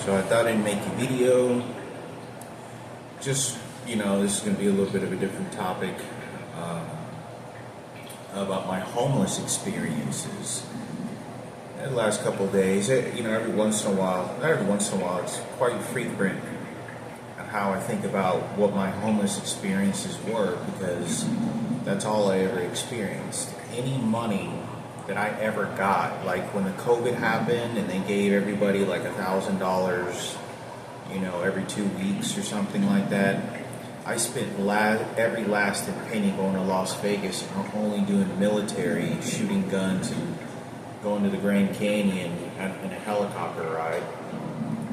So I thought I'd make a video. Just, this is going to be a little bit of a different topic um, about my homeless experiences. The last couple of days, every once in a while, it's quite frequent on how I think about what my homeless experiences were, because that's all I ever experienced. Any money that I ever got, like when the COVID happened and they gave everybody like $1,000, every 2 weeks or something like that. I spent every last penny going to Las Vegas and only doing military, shooting guns and going to the Grand Canyon in a helicopter ride,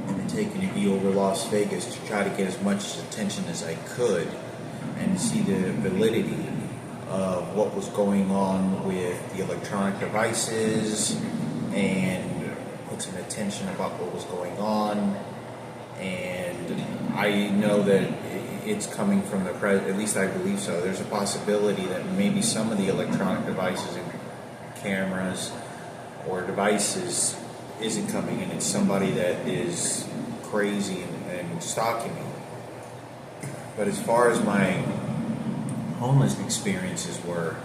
and then taking a view over Las Vegas to try to get as much attention as I could and see the validity of what was going on with the electronic devices and put some attention about what was going on. And I know that it's coming from the president, at least I believe so. There's a possibility that maybe some of the electronic devices and cameras or devices isn't coming in. It's somebody that is crazy and stalking me. But as far as my homeless experiences were,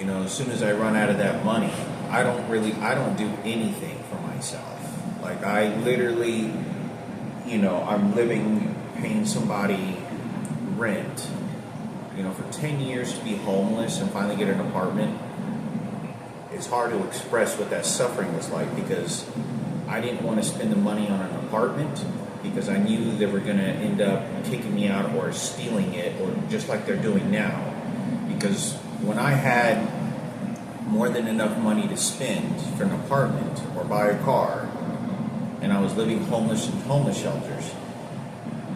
as soon as I run out of that money, I don't do anything for myself. Like I literally, I'm paying somebody rent, for 10 years to be homeless and finally get an apartment. It's hard to express what that suffering was like, because I didn't want to spend the money on an apartment because I knew they were going to end up kicking me out or stealing it, or just like they're doing now. Because when I had more than enough money to spend for an apartment or buy a car, and I was living homeless in homeless shelters,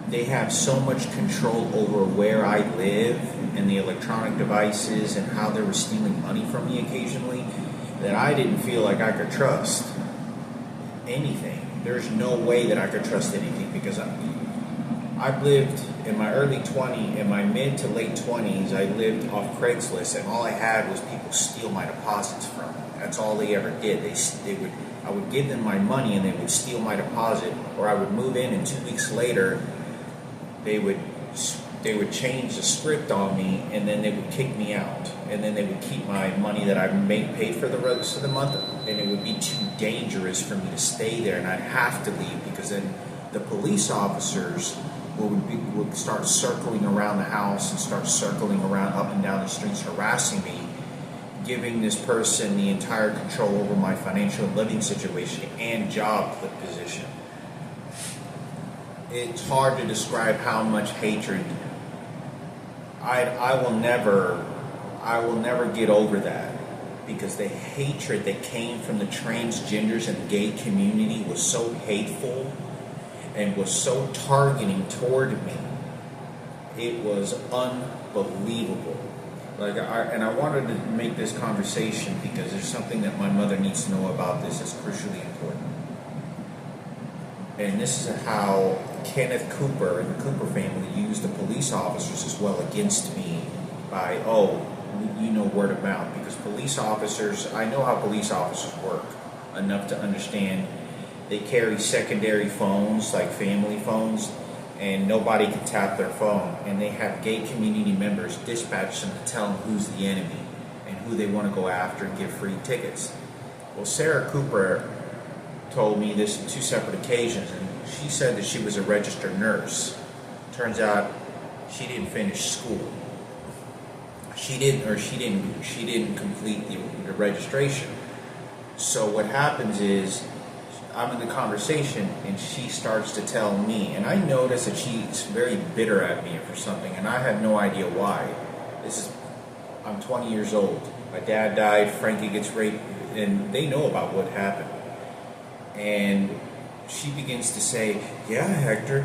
they have so much control over where I live and the electronic devices and how they were stealing money from me occasionally, that I didn't feel like I could trust anything. There's no way that I could trust anything, because I've lived in my mid to late 20s, I lived off Craigslist, and all I had was people steal my deposits from me. That's all they ever did. I would give them my money and they would steal my deposit, or I would move in and 2 weeks later they would change the script on me, and then they would kick me out, and then they would keep my money that I paid for the rest of the month, and it would be too dangerous for me to stay there, and I'd have to leave, because then the police officers would start circling around the house and start circling around up and down the streets, harassing me, giving this person the entire control over my financial living situation and job position. It's hard to describe how much hatred. I will never get over that, because the hatred that came from the transgenders and the gay community was so hateful and was so targeting toward me. It was unbelievable. I wanted to make this conversation because there's something that my mother needs to know about this that's crucially important. And this is how Kenneth Cooper and the Cooper family used the police officers as well against me by, word of mouth. Because police officers, I know how police officers work enough to understand they carry secondary phones, like family phones, and nobody can tap their phone. And they have gay community members dispatch them to tell them who's the enemy and who they want to go after and give free tickets. Well, Sarah Cooper told me this on 2 separate occasions, and she said that she was a registered nurse. Turns out she didn't finish school. She didn't complete the registration. So what happens is, I'm in the conversation and she starts to tell me, and I notice that she's very bitter at me for something, and I have no idea why. I'm 20 years old. My dad died, Frankie gets raped, and they know about what happened. And she begins to say, yeah, Hector,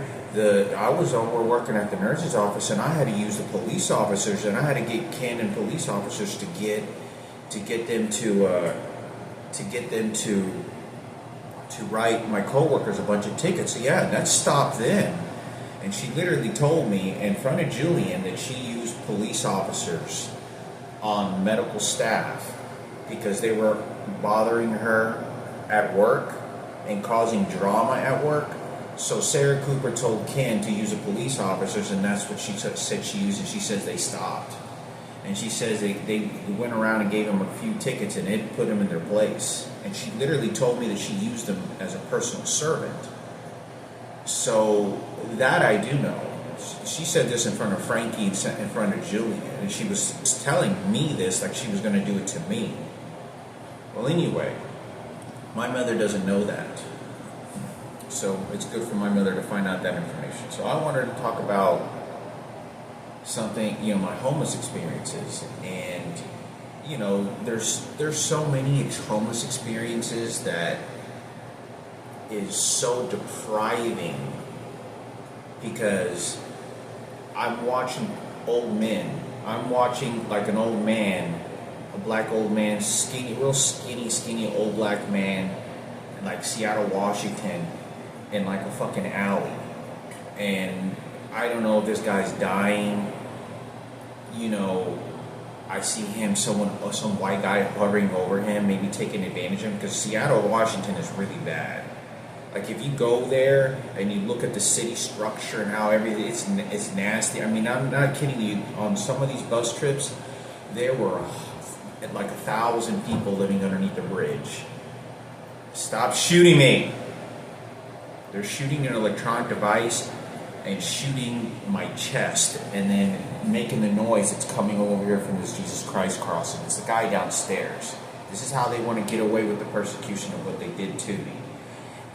I was over working at the nurse's office, and I had to use the police officers, and I had to get Cannon police officers to get them to write my coworkers a bunch of tickets. So yeah, that stopped then. And she literally told me in front of Julian that she used police officers on medical staff because they were bothering her at work and causing drama at work. So Sarah Cooper told Ken to use the police officers, and that's what she said she used, and she says they stopped. And she says they went around and gave them a few tickets, and it put them in their place. And she literally told me that she used them as a personal servant. So that I do know. She said this in front of Frankie and in front of Julian, and she was telling me this like she was going to do it to me. Well, anyway, my mother doesn't know that. So it's good for my mother to find out that information. So I wanted to talk about something, my homeless experiences. And, there's so many homeless experiences that is so depriving, because I'm watching old men. I'm watching like an old man, a black old man, real skinny old black man in like Seattle, Washington, in like a fucking alley. And I don't know if this guy's dying. I see him, some white guy hovering over him, maybe taking advantage of him, because Seattle, Washington is really bad. Like if you go there and you look at the city structure and how everything, it's nasty. I mean, I'm not kidding you. On some of these bus trips, there were like 1,000 people living underneath the bridge. Stop shooting me. They're shooting an electronic device and shooting my chest, and then making the noise that's coming over here from this Jesus Christ crossing. It's the guy downstairs. This is how they want to get away with the persecution of what they did to me.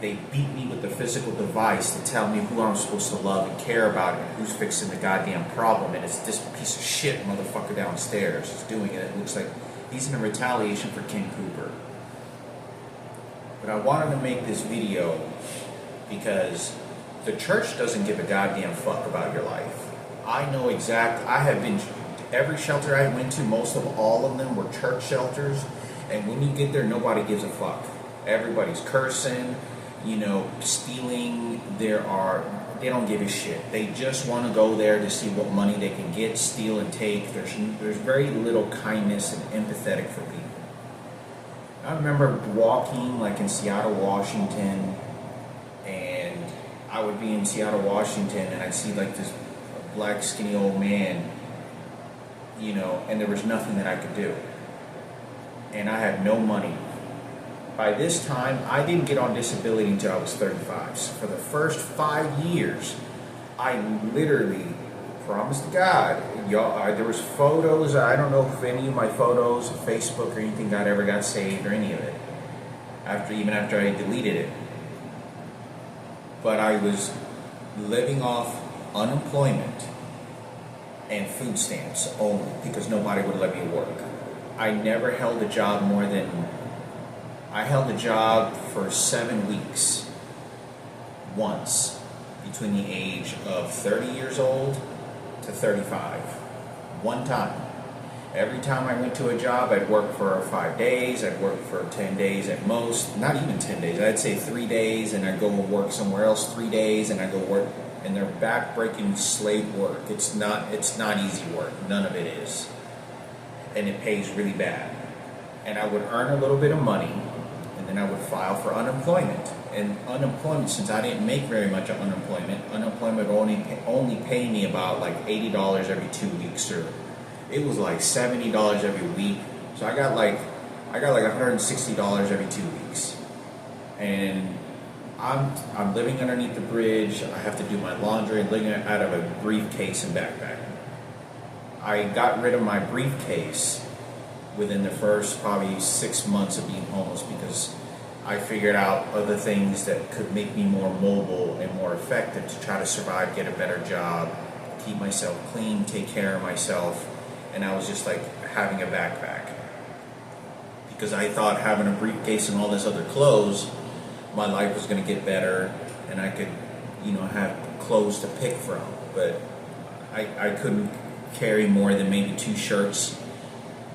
They beat me with the physical device to tell me who I'm supposed to love and care about and who's fixing the goddamn problem. And it's this piece of shit motherfucker downstairs is doing it. It looks like he's in a retaliation for Ken Cooper. But I wanted to make this video because the church doesn't give a goddamn fuck about your life. I know I have been, every shelter I went to, most of all of them were church shelters. And when you get there, nobody gives a fuck. Everybody's cursing, stealing. They don't give a shit. They just want to go there to see what money they can get, steal, and take. There's very little kindness and empathetic for people. I remember walking like in Seattle, Washington, and I would be in Seattle, Washington, and I'd see like this black skinny old man, and there was nothing that I could do. And I had no money. By this time, I didn't get on disability until I was 35. So for the first 5 years, I literally, promised to God, there was photos. I don't know if any of my photos, Facebook or anything, got saved or any of it. Even after I deleted it. But I was living off unemployment and food stamps only, because nobody would let me work. I never held a job I held a job for 7 weeks once, between the age of 30 years old to 35. One time. Every time I went to a job, I'd work for 5 days, I'd work for 10 days at most, not even 10 days, I'd say 3 days, and I'd go and work somewhere else 3 days, and I'd go work, and they're back-breaking slave work. It's not easy work, none of it is. And it pays really bad. And I would earn a little bit of money, and then I would file for unemployment. And unemployment, since I didn't make very much of unemployment only paid me about like $80 every 2 weeks, or it was like $70 every week. So I got like $160 every 2 weeks. And I'm living underneath the bridge. I have to do my laundry, living out of a briefcase and backpack. I got rid of my briefcase within the first probably 6 months of being homeless, because I figured out other things that could make me more mobile and more effective to try to survive, get a better job, keep myself clean, take care of myself. And I was just like having a backpack, because I thought having a briefcase and all this other clothes, my life was going to get better and I could, have clothes to pick from. But I couldn't carry more than maybe 2 shirts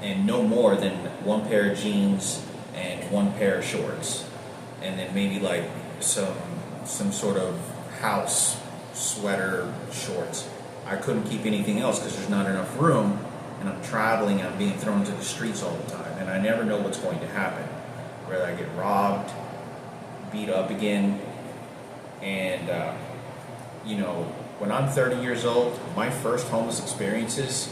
and no more than 1 pair of jeans and 1 pair of shorts, and then maybe like some sort of house sweater, shorts. I couldn't keep anything else because there's not enough room, and I'm traveling and I'm being thrown to the streets all the time, and I never know what's going to happen. Whether I get robbed, beat up again. And, when I'm 30 years old, my first homeless experiences,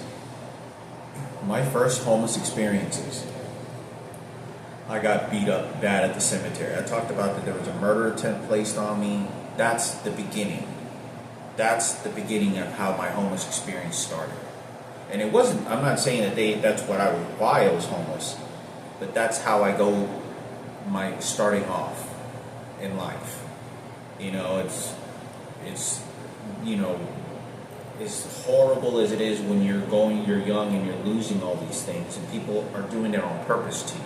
I got beat up bad at the cemetery. I talked about that there was a murder attempt placed on me. That's the beginning. That's the beginning of how my homeless experience started. And it wasn't, I'm not saying that that's why I was homeless, but that's how I go my starting off in life. It's as horrible as it is when you're young and you're losing all these things, and people are doing it on purpose to you.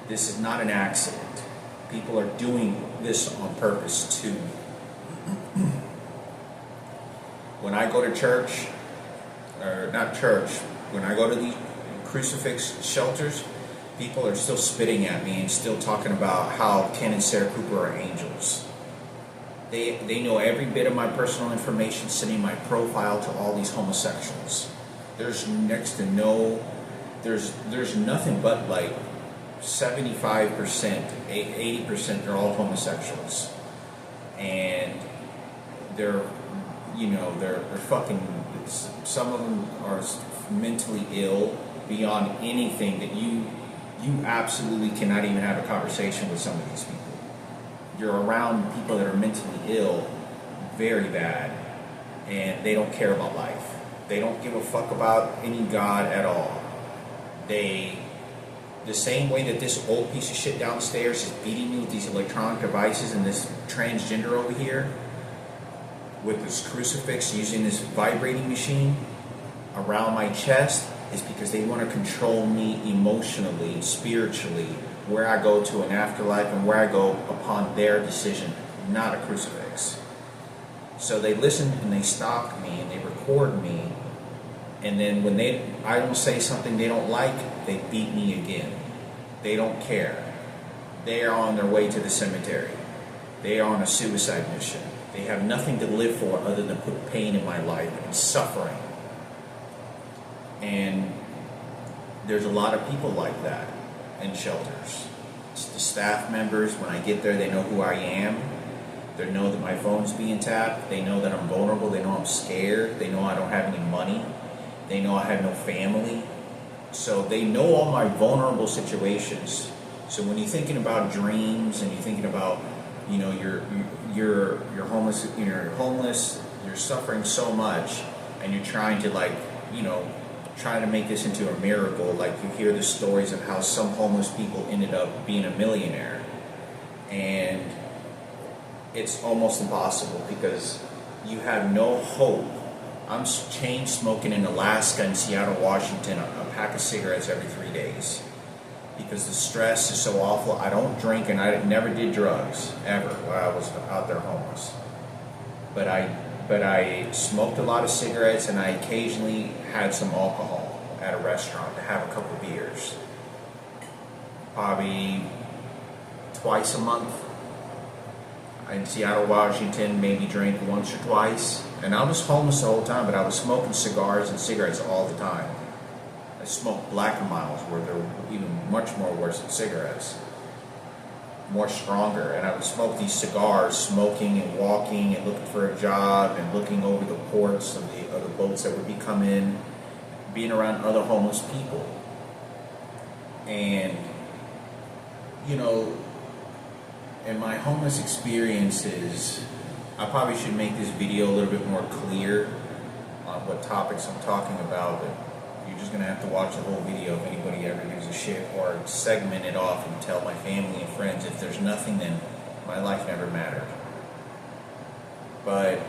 This is not an accident. People are doing this on purpose too. When I go to church, or not church, when I go to these crucifix shelters, people are still spitting at me and still talking about how Ken and Sarah Cooper are angels. They know every bit of my personal information, sending my profile to all these homosexuals. There's next to no, there's nothing but like 75%, 80%, they're all homosexuals. And they're fucking, some of them are mentally ill beyond anything that you absolutely cannot even have a conversation with some of these people. You're around people that are mentally ill very bad, and they don't care about life. They don't give a fuck about any God at all. The same way that this old piece of shit downstairs is beating me with these electronic devices and this transgender over here with this crucifix using this vibrating machine around my chest, is because they want to control me emotionally, spiritually, where I go to an afterlife and where I go upon their decision, not a crucifix. So they listen and they stalk me and they record me, and then when I don't say something they don't like, they beat me again. They don't care. They are on their way to the cemetery. They are on a suicide mission. They have nothing to live for other than put pain in my life and suffering. And there's a lot of people like that in shelters. It's the staff members, when I get there, they know who I am. They know that my phone's being tapped. They know that I'm vulnerable. They know I'm scared. They know I don't have any money. They know I have no family. So they know all my vulnerable situations. So when you're thinking about dreams and you're thinking about, you're homeless, you're suffering so much, and you're trying to trying to make this into a miracle. Like, you hear the stories of how some homeless people ended up being a millionaire, and it's almost impossible because you have no hope. I'm chain smoking in Alaska and Seattle, Washington, a pack of cigarettes every 3 days because the stress is so awful. I don't drink, and I never did drugs ever while I was out there homeless, but I smoked a lot of cigarettes, and I occasionally had some alcohol at a restaurant to have a couple beers. Probably twice a month. In Seattle, Washington, maybe drank once or twice. And I was homeless the whole time, but I was smoking cigars and cigarettes all the time. I smoked Black & Miles, where they're even much more worse than cigarettes. More stronger, and I would smoke these cigars, smoking and walking and looking for a job and looking over the ports of the boats that would be coming in, being around other homeless people. And in my homeless experiences, I probably should make this video a little bit more clear on what topics I'm talking about, but you're just going to have to watch the whole video if anybody ever gives a shit, or segment it off and tell my family and friends. If there's nothing, then my life never mattered. But,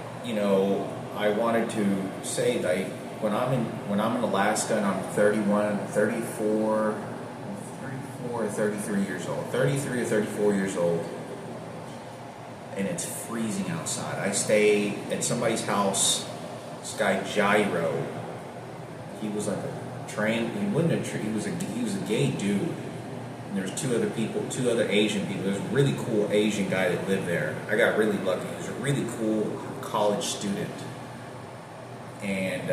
I wanted to say that when I'm in Alaska and I'm 34 or 33 years old, 33 or 34 years old, and it's freezing outside. I stay at somebody's house, this guy Gyro. He was like he was a gay dude. And there's two other Asian people. There's a really cool Asian guy that lived there. I got really lucky. He was a really cool college student. And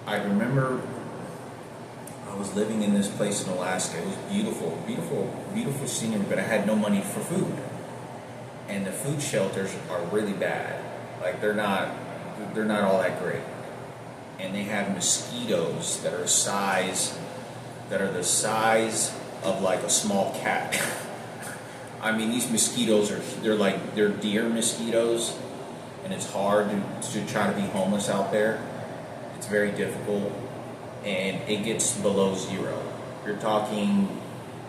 I remember, I was living in this place in Alaska. It was beautiful, beautiful, beautiful scenery, but I had no money for food. And the food shelters are really bad. Like they're not all that great. And they have mosquitoes that are the size of like a small cat. I mean, these mosquitoes they're deer mosquitoes, and it's hard to try to be homeless out there. It's very difficult, and it gets below zero. You're talking,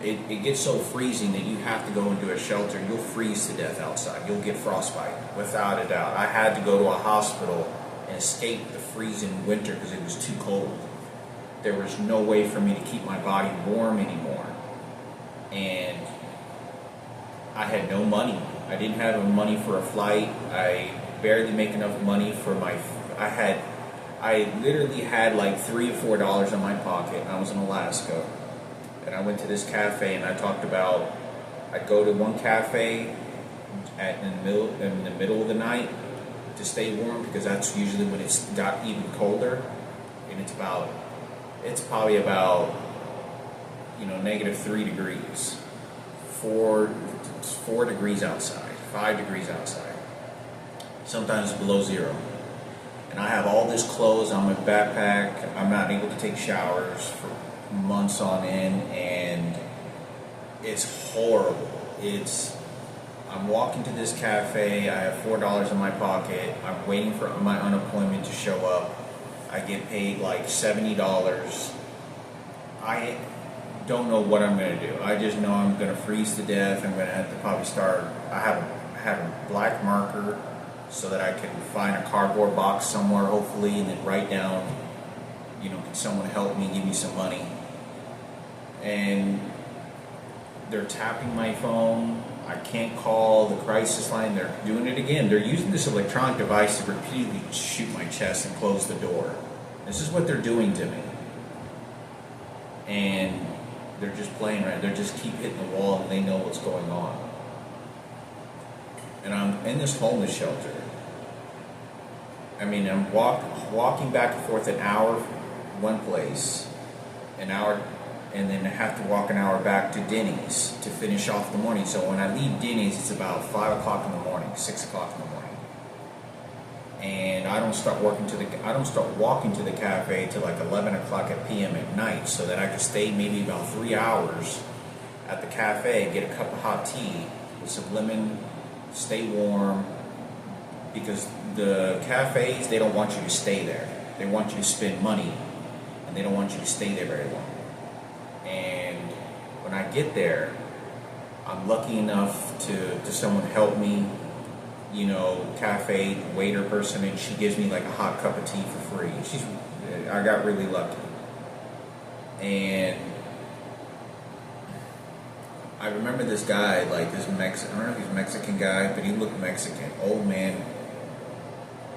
it gets so freezing that you have to go into a shelter. You'll freeze to death outside. You'll get frostbite, without a doubt. I had to go to a hospital and escape the freezing winter because it was too cold. There was no way for me to keep my body warm anymore. And I had no money. I didn't have money for a flight. I barely make enough money for I literally had like $3 or $4 in my pocket, and I was in Alaska. And I went to this cafe, and I talked about I'd go to one cafe in the middle of the night to stay warm, because that's usually when it's got even colder, and it's probably about -3 degrees, 4 degrees outside, 5 degrees outside, sometimes below zero. And I have all this clothes on my backpack. I'm not able to take showers for months on end, and it's horrible. I'm walking to this cafe, I have $4 in my pocket, I'm waiting for my unemployment to show up. I get paid like $70. I don't know what I'm going to do. I just know I'm going to freeze to death. I'm going to have to probably I have a black marker so that I can find a cardboard box somewhere, hopefully, and then write down, can someone help me, give me some money? And they're tapping my phone. I can't call the crisis line. They're doing it again. They're using this electronic device to repeatedly shoot my chest and close the door. This is what they're doing to me. And they're just playing around. They just keep hitting the wall, and they know what's going on. And I'm in this homeless shelter. I mean, I'm walking back and forth an hour one place, an hour, and then I have to walk an hour back to Denny's to finish off the morning. So when I leave Denny's, it's about 5 o'clock in the morning, 6 o'clock in the morning. And I don't start walking to the cafe till like 11 o'clock p.m. at night, so that I can stay maybe about 3 hours at the cafe, get a cup of hot tea with some lemon, stay warm, because the cafes, they don't want you to stay there. They want you to spend money, and they don't want you to stay there very long. And when I get there, I'm lucky enough to someone help me, cafe waiter person, and she gives me like a hot cup of tea for free. I got really lucky. And I remember this guy, like this Mexican, I don't know if he's a Mexican guy, but he looked Mexican, old man,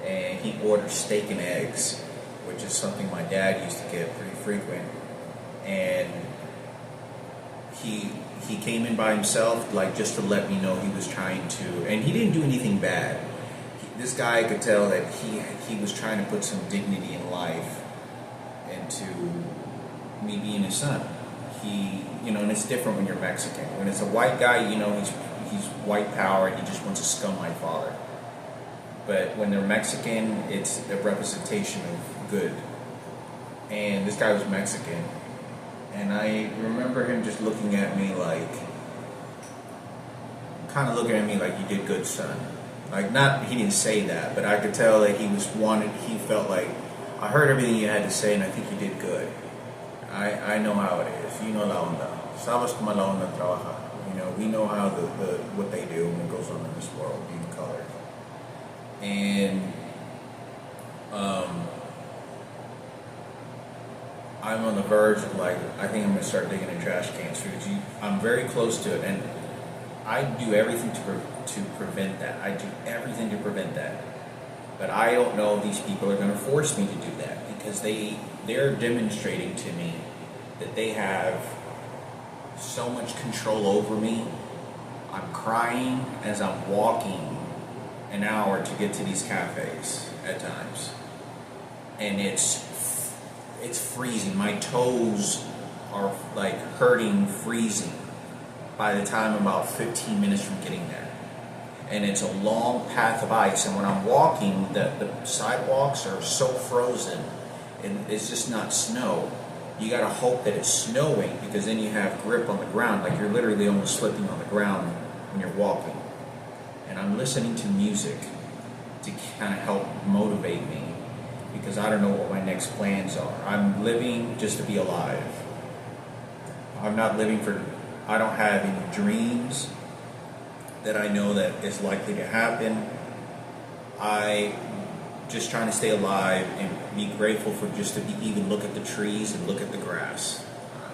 and he ordered steak and eggs, which is something my dad used to get pretty frequent. And he came in by himself, like just to let me know he was trying to, and he didn't do anything bad. This guy, could tell that he was trying to put some dignity in life into me being his son. And it's different when you're Mexican. When it's a white guy, he's white power, he just wants to scum my father. But when they're Mexican, it's a representation of good. And this guy was Mexican. And I remember him just looking at me like, you did good, son. Like, not, he didn't say that, but I could tell that he felt like, I heard everything you had to say, and I think you did good. I know how it is. You know la onda. Sabes como la onda trabaja. We know how what they do when it goes on in this world, being colored. And I'm on the verge of I think I'm going to start digging in trash cans. I'm very close to it, and I do everything to prevent that. I do everything to prevent that. But I don't know if these people are going to force me to do that, because they're demonstrating to me that they have so much control over me. I'm crying as I'm walking an hour to get to these cafes at times, and it's freezing. My toes are like hurting, freezing by the time I'm about 15 minutes from getting there. And it's a long path of ice, and when I'm walking, the sidewalks are so frozen, and it's just not snow. You gotta hope that it's snowing, because then you have grip on the ground, like you're literally almost slipping on the ground when you're walking. And I'm listening to music to kind of help motivate me, because I don't know what my next plans are. I'm living just to be alive. I'm not living for, I don't have any dreams that I know that is likely to happen. I just trying to stay alive and be grateful for just to be, even look at the trees and look at the grass.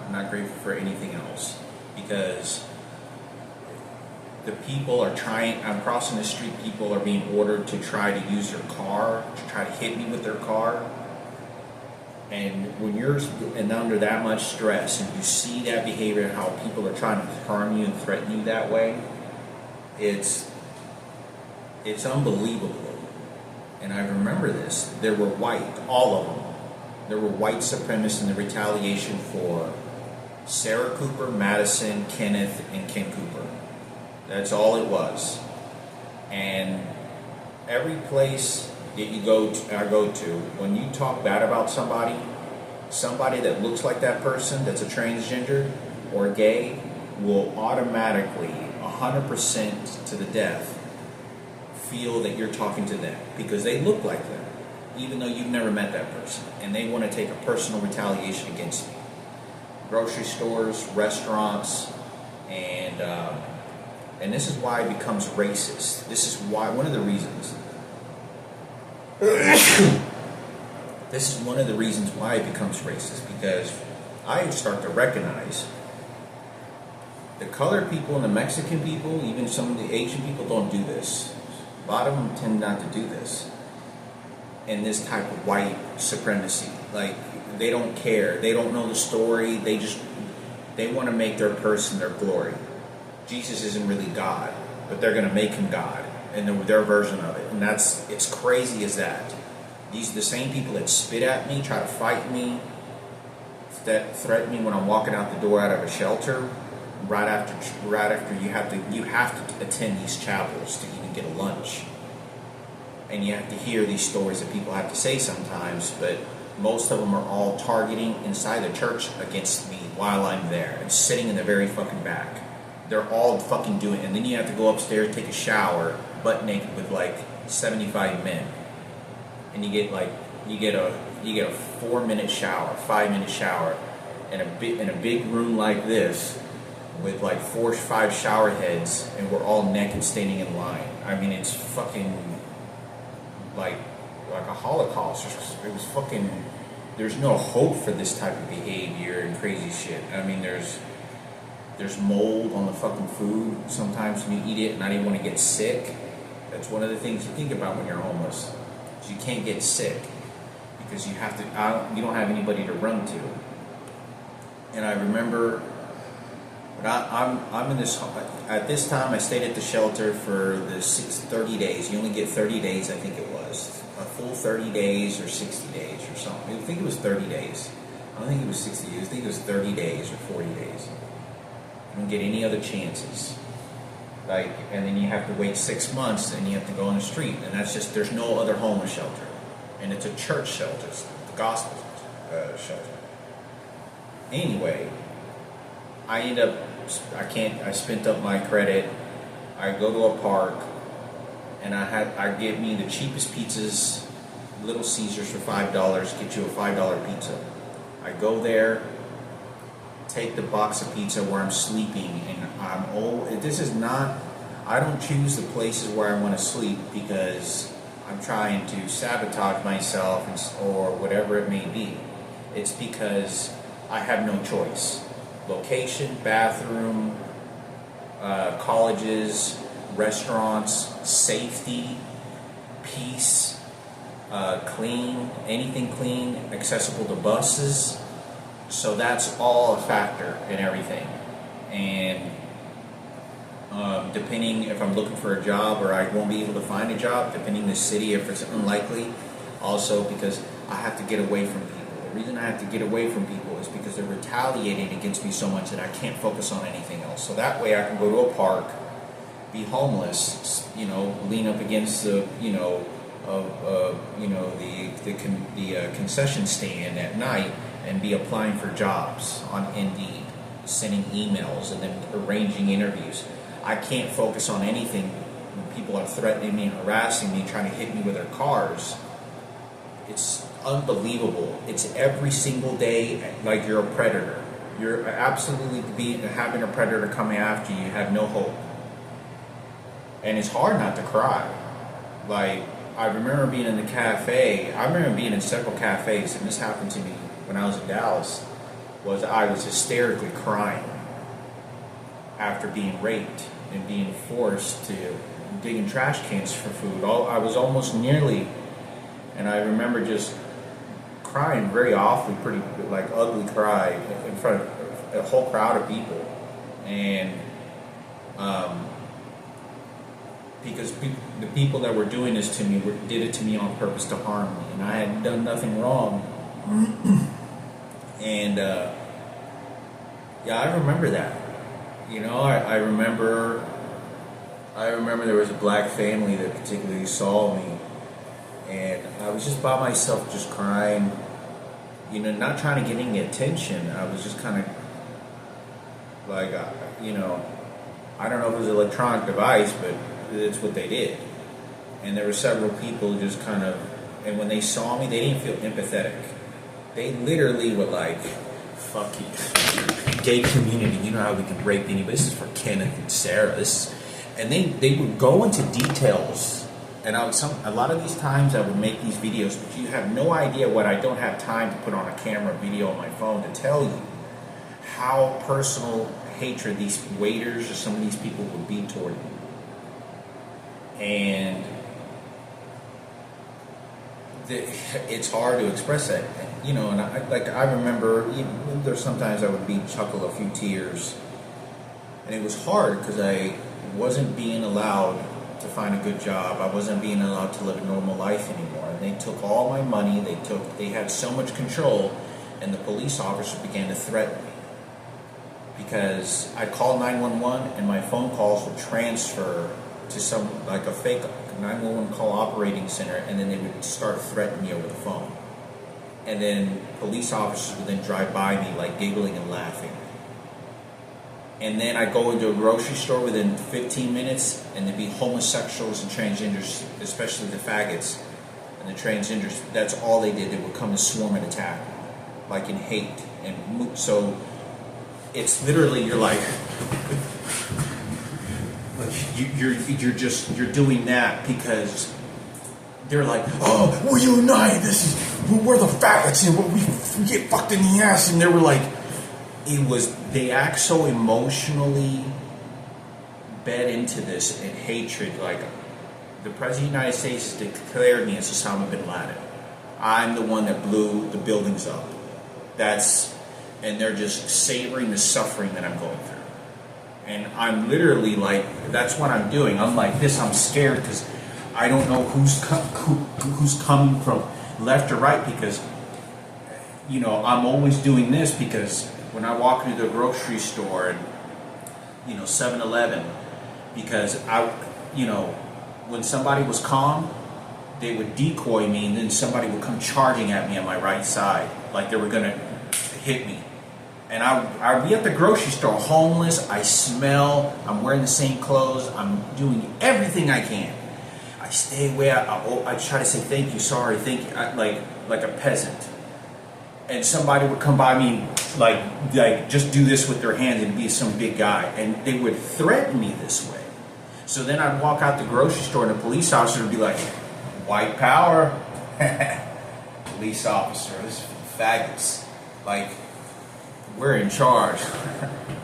I'm not grateful for anything else, because the people are trying, I'm crossing the street, people are being ordered to try to use their car, to try to hit me with their car. And when you're under that much stress and you see that behavior, how people are trying to harm you and threaten you that way, it's unbelievable. And I remember this. There were all of them. There were white supremacists in the retaliation for Sarah Cooper, Madison, Kenneth, and Ken Cooper. That's all it was. And every place that you go to, I go to, when you talk bad about somebody that looks like that person, that's a transgender or gay, will automatically, 100% to the death, feel that you're talking to them because they look like them, even though you've never met that person, and they want to take a personal retaliation against you. Grocery stores, restaurants, and this is why it becomes racist. This is why, one of the reasons. This is one of the reasons why it becomes racist, because I start to recognize the colored people and the Mexican people, even some of the Asian people, don't do this. A lot of them tend not to do this. And this type of white supremacy, like, they don't care. They don't know the story. They want to make their person their glory. Jesus isn't really God, but they're going to make him God, and their version of it. And it's crazy as that. These are the same people that spit at me, try to fight me, that threaten me when I'm walking out the door out of a shelter. Right after you have to attend these chapels to even get a lunch, and you have to hear these stories that people have to say sometimes. But most of them are all targeting inside the church against me while I'm there and sitting in the very fucking back. They're all fucking doing it, and then you have to go upstairs, take a shower, butt naked with like 75 men, and you get a 4-minute shower, 5-minute shower, in a big room like this, with like 4 or 5 shower heads, and we're all naked standing in line. I mean, it's fucking like a Holocaust. It was fucking, there's no hope for this type of behavior and crazy shit. I mean, there's mold on the fucking food sometimes when you eat it, and I didn't want to get sick. That's one of the things you think about when you're homeless. Is you can't get sick because you don't have anybody to run to. And I remember, but I'm in this, at this time I stayed at the shelter for the 30 days. You only get 30 days, I think it was. A full 30 days or 60 days or something. I think it was 30 days. I don't think it was 60 days. I think it was 30 days or 40 days. You don't get any other chances. And then you have to wait 6 months, and you have to go on the street. And that's just, there's no other homeless shelter. And it's a church shelter. It's the gospel shelter. Anyway, I spent up my credit. I go to a park, and I get me the cheapest pizzas, Little Caesars for $5, get you a $5 pizza. I go there, take the box of pizza where I'm sleeping, and I don't choose the places where I want to sleep because I'm trying to sabotage myself or whatever it may be. It's because I have no choice. Location, bathroom, colleges, restaurants, safety, peace, clean, anything clean, accessible to buses. So that's all a factor in everything. And depending if I'm looking for a job or I won't be able to find a job, depending the city, if it's unlikely, also because I have to get away from people. The reason I have to get away from people is because they're retaliating against me so much that I can't focus on anything else. So that way I can go to a park, be homeless, lean up against the, the concession stand at night and be applying for jobs on Indeed, sending emails, and then arranging interviews. I can't focus on anything when people are threatening me and harassing me, trying to hit me with their cars. It's unbelievable. It's every single day like you're a predator. You're absolutely having a predator coming after you. You have no hope. And it's hard not to cry. Like, I remember being in the cafe. I remember being in several cafes, and this happened to me when I was in Dallas, I was hysterically crying after being raped and being forced to dig in trash cans for food. I was almost nearly, and I remember just crying very awfully, pretty like ugly cry in front of a whole crowd of people, and because the people that were doing this to me did it to me on purpose to harm me, and I had done nothing wrong. And I remember that. I remember there was a black family that particularly saw me, and I was just by myself, just crying. Not trying to get any attention. I was just kind of like, I don't know if it was an electronic device, but it's what they did. And there were several people just kind of, and when they saw me, they didn't feel empathetic. They literally were like, fuck you, gay community, you know how we can rape anybody. This is for Kenneth and Sarah. And they would go into details. And a lot of these times I would make these videos, but you have no idea what I don't have time to put on a camera video on my phone to tell you how personal hatred these waiters or some of these people would be toward me. And it's hard to express that, and I remember there's sometimes I would chuckle a few tears, and it was hard because I wasn't being allowed to find a good job. I wasn't being allowed to live a normal life anymore, and they took all my money. They had so much control, and the police officers began to threaten me because I'd call 911 and my phone calls would transfer to a fake 911 call operating center, and then they would start threatening me over the phone. And then police officers would then drive by me like giggling and laughing. And then I'd go into a grocery store within 15 minutes, and there'd be homosexuals and transgenders, especially the faggots and the transgenders. That's all they did. They would come to swarm and attack, like in hate. And so it's literally, you're like, you're doing that because they're like, oh, we're united. We're the faggots, and we get fucked in the ass. And they were like, they act so emotionally bed into this and hatred. Like, the President of the United States has declared me as Osama bin Laden. I'm the one that blew the buildings up. And they're just savoring the suffering that I'm going through. And I'm literally like, that's what I'm doing. I'm like this. I'm scared because I don't know who's coming from left or right, because I'm always doing this because when I walk into the grocery store and 7-Eleven, because when somebody was calm, they would decoy me, and then somebody would come charging at me on my right side like they were gonna hit me. And I'd be at the grocery store homeless, I smell, I'm wearing the same clothes, I'm doing everything I can. I stay away, I try to say thank you, sorry, thank you, like a peasant. And somebody would come by me like just do this with their hands and be some big guy. And they would threaten me this way. So then I'd walk out the grocery store and a police officer would be like, white power, police officer, this is for faggots. Like, we're in charge.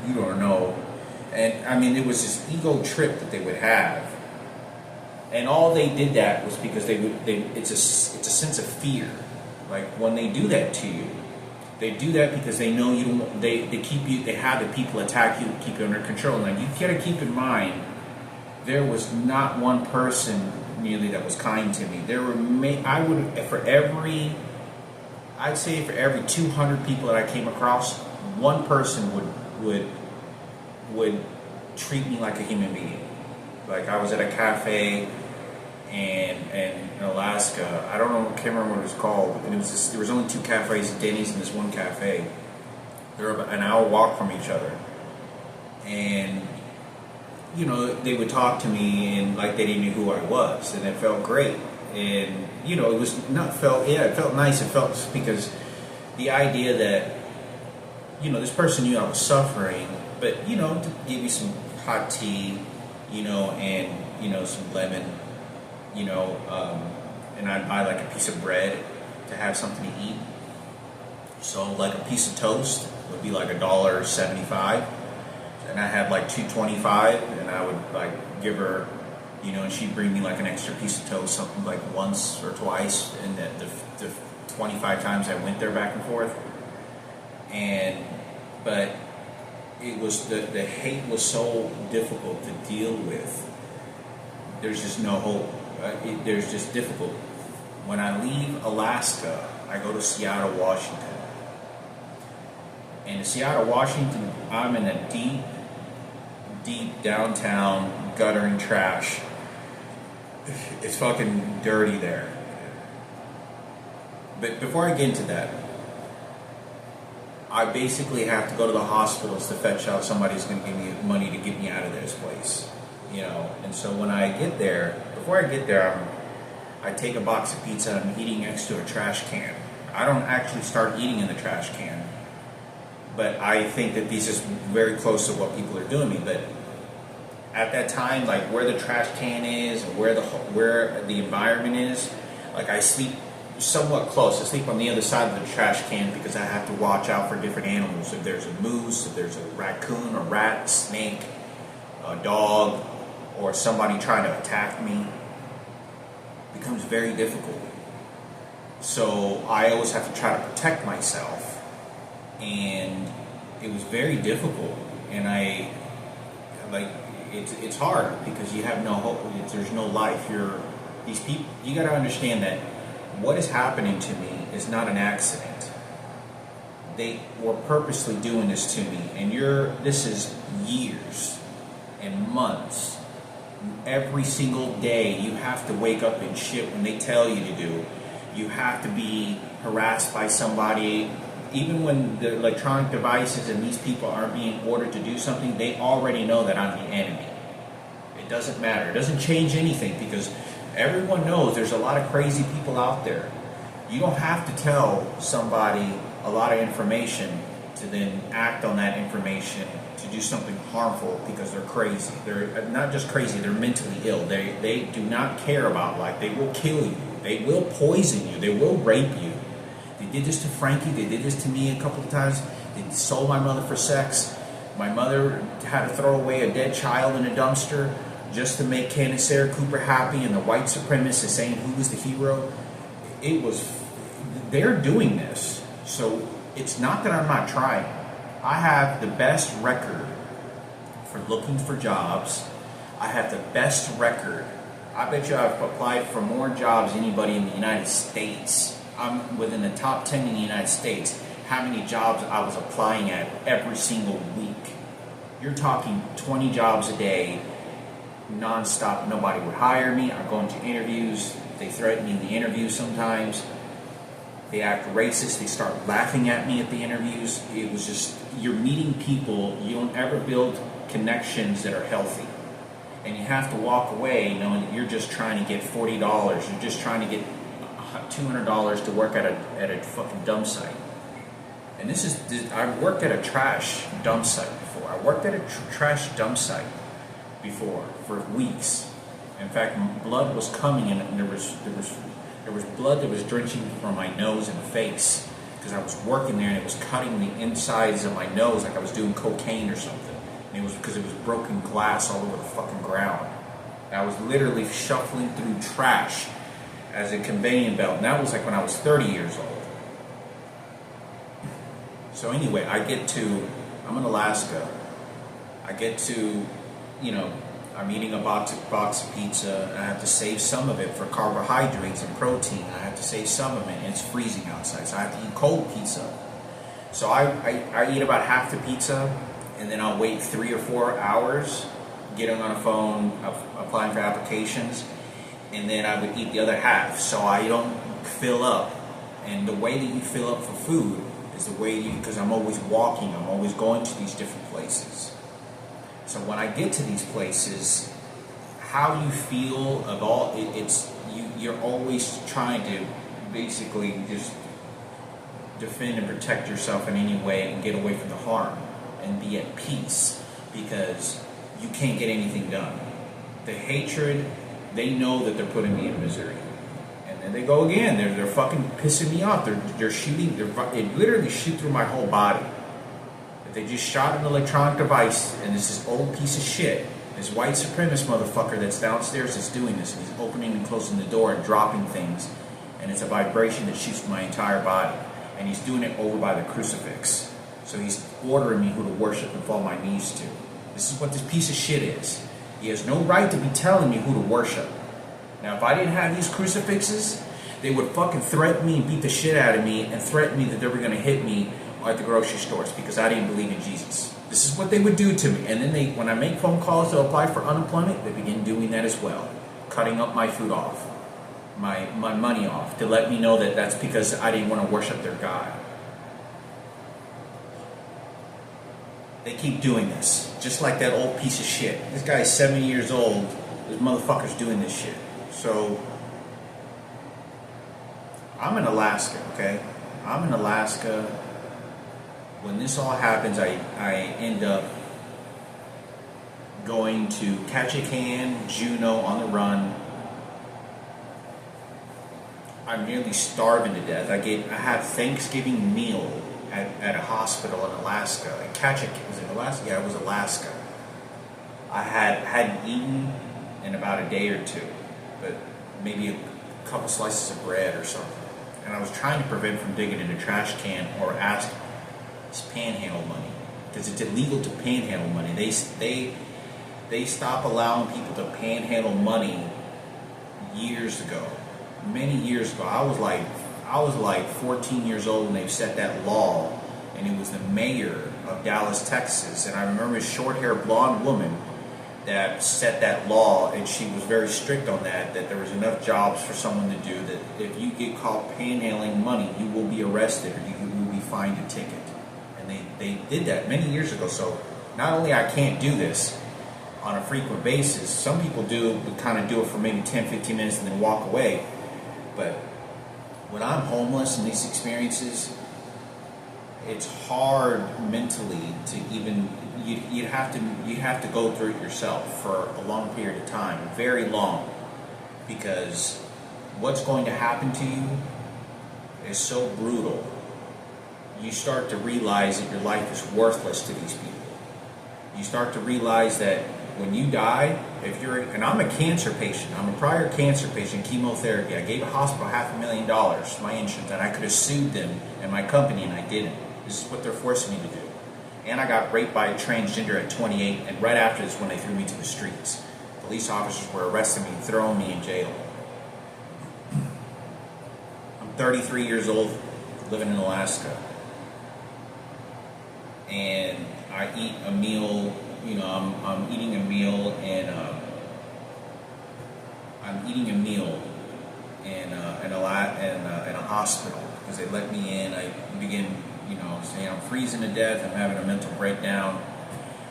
You don't know. And I mean, it was this ego trip that they would have. And all they did that was because it's a sense of fear. Like, when they do that to you, they do that because they know you don't, they have the people attack you, keep you under control. Now, you gotta keep in mind, there was not one person nearly that was kind to me. There were, I'd say for every 200 people that I came across, one person would treat me like a human being. Like I was at a cafe and in Alaska. I don't know, can't remember what it was called. And it was just, there was only two cafes, Denny's and this one cafe. They were about an hour walk from each other, and you know, they would talk to me and like they didn't know who I was, and it felt great. And you know, it was not felt, yeah, it felt nice. It felt because the idea that, you know, this person knew I was suffering, but you know, to give you some hot tea, you know, and you know, some lemon, you know, and I'd buy like a piece of bread to have something to eat. So like a piece of toast would be like $1.75, and I had like $2.25, and I would like give her, you know, and she'd bring me like an extra piece of toast, something like once or twice, and the 25 times I went there back and forth. And but it was the hate was so difficult to deal with. There's just no hope. There's just difficult. When I leave Alaska, I go to Seattle, Washington. And in Seattle, Washington, I'm in a deep downtown guttering trash. It's fucking dirty there. But before I get into that, I basically have to go to the hospitals to fetch out somebody who's going to give me money to get me out of this place, you know. And so when I get there, before I get there, I take a box of pizza and I'm eating next to a trash can. I don't actually start eating in the trash can, but I think that this is very close to what people are doing me. But at that time, like where the trash can is, and where the environment is, like I sleep somewhat close. I sleep on the other side of the trash can because I have to watch out for different animals. If there's a moose, if there's a raccoon, a rat, snake, a dog, or somebody trying to attack me, it becomes very difficult. So I always have to try to protect myself, and it was very difficult. And it's hard because you have no hope. There's no life. These people. You got to understand that what is happening to me is not an accident. They were purposely doing this to me, and this is years and months. Every single day you have to wake up and shit when they tell you to do. You have to be harassed by somebody. Even when the electronic devices and these people are being ordered to do something, they already know that I'm the enemy. It doesn't matter. It doesn't change anything because everyone knows there's a lot of crazy people out there. You don't have to tell somebody a lot of information to then act on that information to do something harmful because they're crazy. They're not just crazy, they're mentally ill. They do not care about life. They will kill you. They will poison you. They will rape you. They did this to Frankie. They did this to me a couple of times. They sold my mother for sex. My mother had to throw away a dead child in a dumpster just to make Candace Sarah Cooper happy, and the white supremacists saying who was the hero. They're doing this. So it's not that I'm not trying. I have the best record for looking for jobs. I have the best record. I bet you I've applied for more jobs than anybody in the United States. I'm within the top 10 in the United States. How many jobs I was applying at every single week. You're talking 20 jobs a day, non-stop. Nobody would hire me. I go into interviews. They threaten me in the interviews sometimes. They act racist. They start laughing at me at the interviews. It was just, you're meeting people. You don't ever build connections that are healthy. And you have to walk away knowing that you're just trying to get $40. You're just trying to get $200 to work at a fucking dump site. And I worked at a trash dump site before. I worked at a trash dump site before for weeks. In fact, blood was coming in, and there was blood that was drenching from my nose and face because I was working there, and it was cutting the insides of my nose like I was doing cocaine or something. And it was because it was broken glass all over the fucking ground. And I was literally shuffling through trash as a conveyor belt, and that was like when I was 30 years old. So anyway, I'm in Alaska. I get to, I'm eating a box of pizza, and I have to save some of it for carbohydrates and protein. I have to save some of it, and it's freezing outside, so I have to eat cold pizza. So I eat about half the pizza, and then I'll wait 3 or 4 hours, getting on a phone, applying for applications, and then I would eat the other half, so I don't fill up. And the way that you fill up for food is the way because I'm always walking, I'm always going to these different places. So when I get to these places, how you feel of all you're always trying to basically just defend and protect yourself in any way and get away from the harm and be at peace, because you can't get anything done. The hatred, they know that they're putting me in misery. And then they go again, they're fucking pissing me off. They're shooting, it literally shoot through my whole body. They just shot an electronic device, and it's this old piece of shit, this white supremacist motherfucker that's downstairs that's doing this, and he's opening and closing the door and dropping things, and it's a vibration that shoots my entire body, and he's doing it over by the crucifix. So he's ordering me who to worship and fall my knees to. This is what this piece of shit is. He has no right to be telling me who to worship. Now, if I didn't have these crucifixes, they would fucking threaten me and beat the shit out of me and threaten me that they were going to hit me at the grocery stores because I didn't believe in Jesus. This is what they would do to me. And then when I make phone calls to apply for unemployment, they begin doing that as well. Cutting up my food off, my money off, to let me know that that's because I didn't want to worship their God. They keep doing this, just like that old piece of shit. This guy's 70 years old. This motherfucker's doing this shit. So, I'm in Alaska, okay? I'm in Alaska. When this all happens, I end up going to Ketchikan, Juneau, on the run. I'm nearly starving to death. I had Thanksgiving meal at a hospital in Alaska. In Ketchikan, was it Alaska? Yeah, it was Alaska. I hadn't eaten in about a day or two, but maybe a couple slices of bread or something. And I was trying to prevent from digging in a trash can or ask panhandle money, because it's illegal to panhandle money. They stopped allowing people to panhandle money years ago, many years ago. I was like 14 years old when they set that law, and it was the mayor of Dallas, Texas, and I remember a short-haired blonde woman that set that law, and she was very strict on that there was enough jobs for someone to do, that if you get caught panhandling money, you will be arrested or you will be fined a ticket. And they did that many years ago. So not only I can't do this on a frequent basis, some people kind of do it for maybe 10, 15 minutes and then walk away. But when I'm homeless in these experiences, it's hard mentally to even, you have to go through it yourself for a long period of time, very long, because what's going to happen to you is so brutal. You start to realize that your life is worthless to these people. You start to realize that when you die, and I'm a cancer patient, I'm a prior cancer patient, chemotherapy. I gave a hospital $500,000, my insurance, and I could have sued them and my company, and I didn't. This is what they're forcing me to do. And I got raped by a transgender at 28, and right after this when they threw me to the streets. Police officers were arresting me and throwing me in jail. I'm 33 years old, living in Alaska. And I eat a meal, I'm eating a meal, and I'm eating a meal in a hospital because they let me in. I begin, saying I'm freezing to death. I'm having a mental breakdown,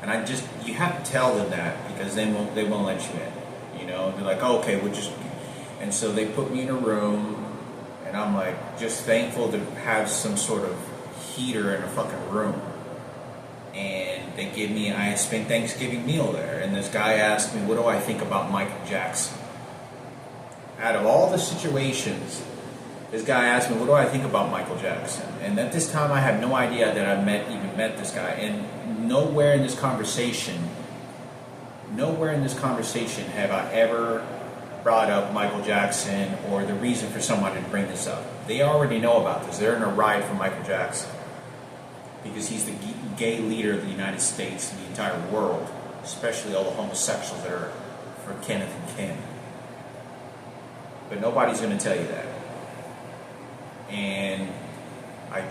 and you have to tell them that because they won't let you in. They're like, oh, okay, we'll just, and so they put me in a room, and I'm like just thankful to have some sort of heater in a fucking room. And I spent Thanksgiving meal there, and this guy asked me, what do I think about Michael Jackson? Out of all the situations, this guy asked me, what do I think about Michael Jackson? And at this time, I had no idea that I even met this guy. And nowhere in this conversation have I ever brought up Michael Jackson or the reason for someone to bring this up. They already know about this. They're in a riot for Michael Jackson because he's the gay leader of the United States and the entire world. especially all the homosexuals that are for Kenneth and Ken. But nobody's going to tell you that. And I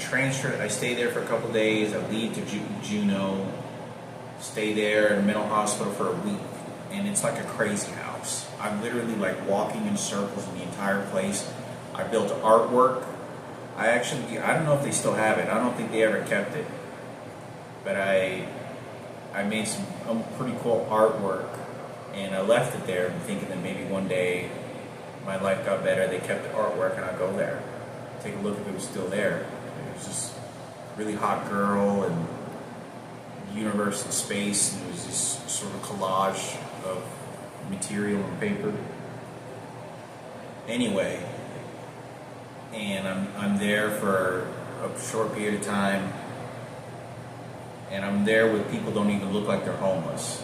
stay there for a couple days. I leave to Juneau, stay there at a mental hospital for a week, and it's like a crazy house. I'm literally like walking in circles in the entire place. I built artwork. I don't know if they still have it. I don't think they ever kept it. But I made some pretty cool artwork, and I left it there thinking that maybe one day my life got better, they kept the artwork, and I'd go there, take a look if it was still there. It was just a really hot girl and universe and space, and it was this sort of collage of material and paper. Anyway, and I'm there for a short period of time, and I'm there with people who don't even look like they're homeless.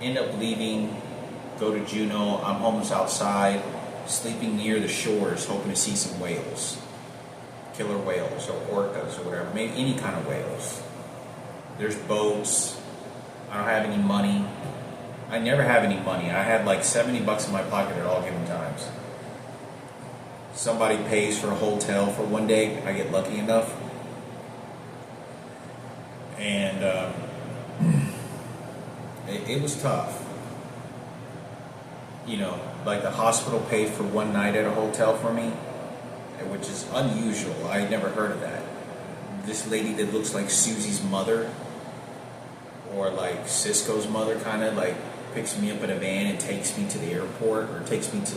End up leaving, go to Juneau. I'm homeless outside, sleeping near the shores, hoping to see some whales, killer whales or orcas or whatever, maybe any kind of whales. There's boats. I don't have any money. I never have any money. I had like $70 in my pocket at all given times. Somebody pays for a hotel for one day. I get lucky enough. And it was tough. You know, like the hospital paid for one night at a hotel for me, which is unusual. I had never heard of that. This lady that looks like Susie's mother, or like Cisco's mother, kind of like picks me up in a van and takes me to the airport, or takes me to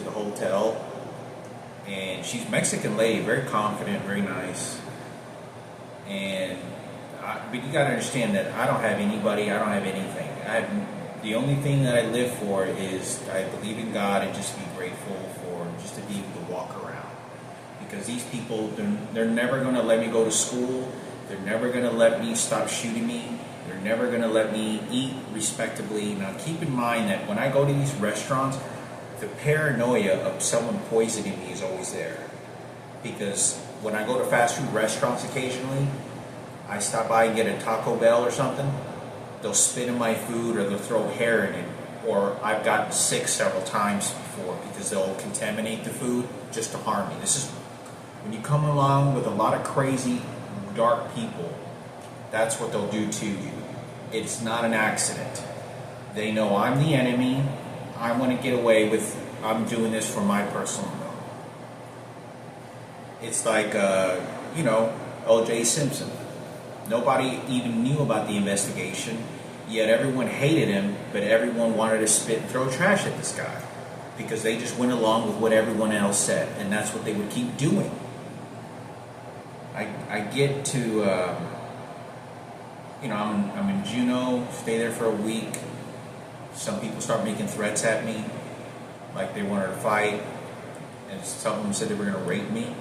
the hotel. And she's a Mexican lady, very confident, very nice. But you gotta understand that I don't have anybody, I don't have anything. The only thing that I live for is I believe in God and just be grateful for just to be able to walk around. Because these people, they're never gonna let me go to school. They're never gonna let me stop shooting me. They're never gonna let me eat respectably. Now keep in mind that when I go to these restaurants, the paranoia of someone poisoning me is always there. Because when I go to fast food restaurants occasionally, I stop by and get a Taco Bell or something, they'll spit in my food or they'll throw hair in it. Or I've gotten sick several times before because they'll contaminate the food just to harm me. This is when you come along with a lot of crazy, dark people, that's what they'll do to you. It's not an accident. They know I'm the enemy. I want to get away with, I'm doing this for my personal will. It's like, O.J. Simpson. Nobody even knew about the investigation, yet everyone hated him, but everyone wanted to spit and throw trash at this guy because they just went along with what everyone else said, and that's what they would keep doing. I get to, I'm in Juneau, stay there for a week. Some people start making threats at me, like they wanted to fight, and some of them said they were going to rape me.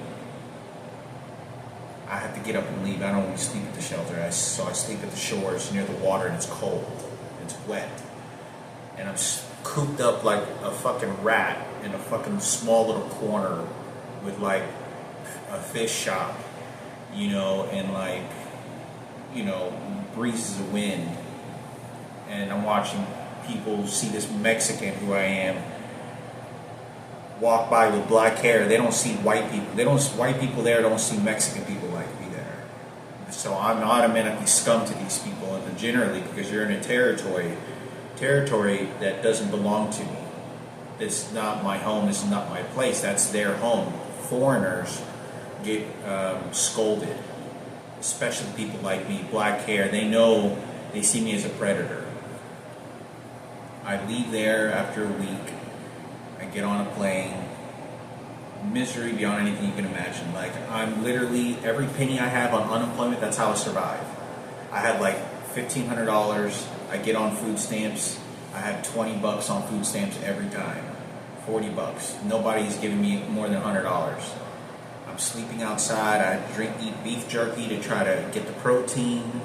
I have to get up and leave. I don't want to sleep at the shelter. So I sleep at the shores near the water, and it's cold. It's wet. And I'm cooped up like a fucking rat in a fucking small little corner with like a fish shop, and breezes of wind. And I'm watching people see this Mexican who I am walk by with black hair. They don't see white people. White people there don't see Mexican people like me there. So I'm automatically scum to these people, and generally because you're in a territory that doesn't belong to me. It's not my home. This is not my place. That's their home. Foreigners get scolded, especially people like me, black hair. They see me as a predator. I leave there after a week. I get on a plane. Misery beyond anything you can imagine. Like, I'm literally, every penny I have on unemployment, that's how I survive. I had like $1,500. I get on food stamps. I have $20 on food stamps every time. $40. Nobody's giving me more than $100. I'm sleeping outside. I eat beef jerky to try to get the protein.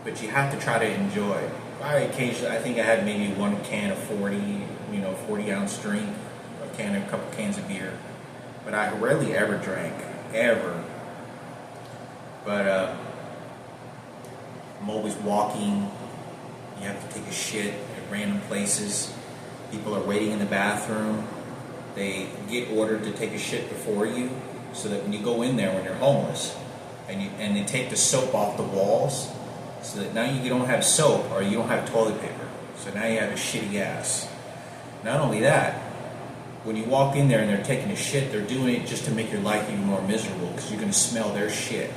But you have to try to enjoy. I think I had maybe one can of 40-ounce drink, a couple cans of beer. But I rarely ever drank, ever. But I'm always walking. You have to take a shit at random places. People are waiting in the bathroom. They get ordered to take a shit before you, so that when you go in there when you're homeless, and they take the soap off the walls, so that now you don't have soap or you don't have toilet paper. So now you have a shitty ass. Not only that, when you walk in there and they're taking a shit, they're doing it just to make your life even more miserable, because you're going to smell their shit.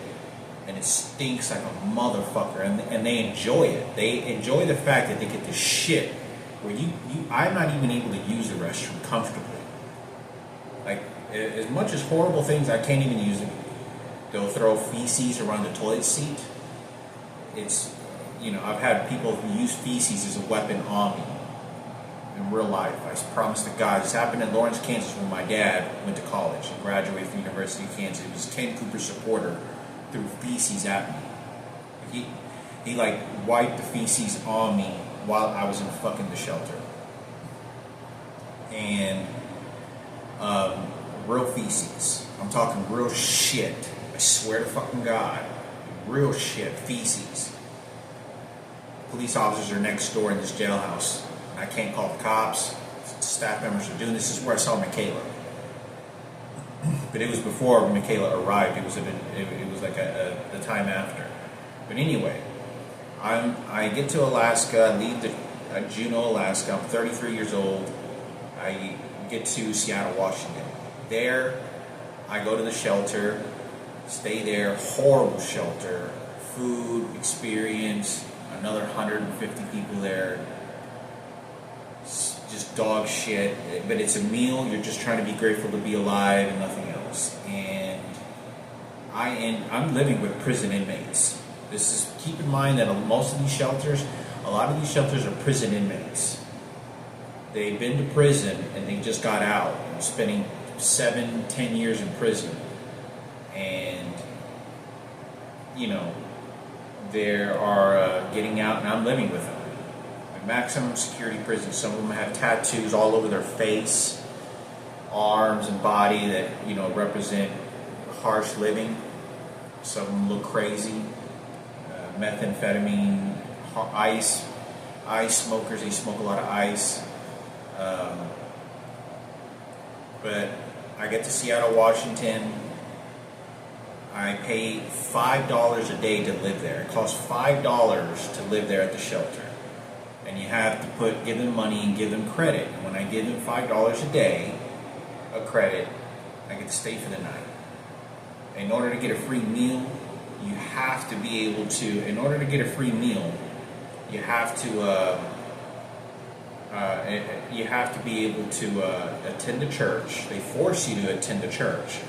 And it stinks like a motherfucker. And they enjoy it. They enjoy the fact that they get the shit where I'm not even able to use the restroom comfortably. Like, as much as horrible things, I can't even use it. They'll throw feces around the toilet seat. It's, I've had people who use feces as a weapon on me in real life. I promise to God. This happened in Lawrence, Kansas, when my dad went to college and graduated from the University of Kansas. He was a Ken Cooper supporter, threw feces at me. He like wiped the feces on me while I was in fucking the shelter. And real feces. I'm talking real shit. I swear to fucking God. Real shit. Feces. Police officers are next door in this jailhouse. I can't call the cops. Staff members are doing this. This is where I saw Michaela. But it was before Michaela arrived. It was like the time after. But anyway, I get to Alaska. I leave Juneau, Alaska. I'm 33 years old. I get to Seattle, Washington. There, I go to the shelter, stay there. Horrible shelter. Food experience. Another 150 people there. Just dog shit. But it's a meal. You're just trying to be grateful to be alive and nothing else. And I'm living with prison inmates. Keep in mind that most of these shelters, a lot of these shelters are prison inmates. They've been to prison and they just got out, spending 7-10 years in prison. And, they are getting out, and I'm living with them. Maximum security prison. Some of them have tattoos all over their face, arms and body that represent harsh living. Some of them look crazy. Methamphetamine, ice smokers. They smoke a lot of ice. But I get to Seattle, Washington. I pay $5 a day to live there. It costs $5 to live there at the shelter. And you have to give them money and give them credit. And when I give them $5 a day, a credit, I get to stay for the night. In order to get a free meal, you have to be able to. In order to get a free meal, you have to. You have to be able to attend a church. They force you to attend a church,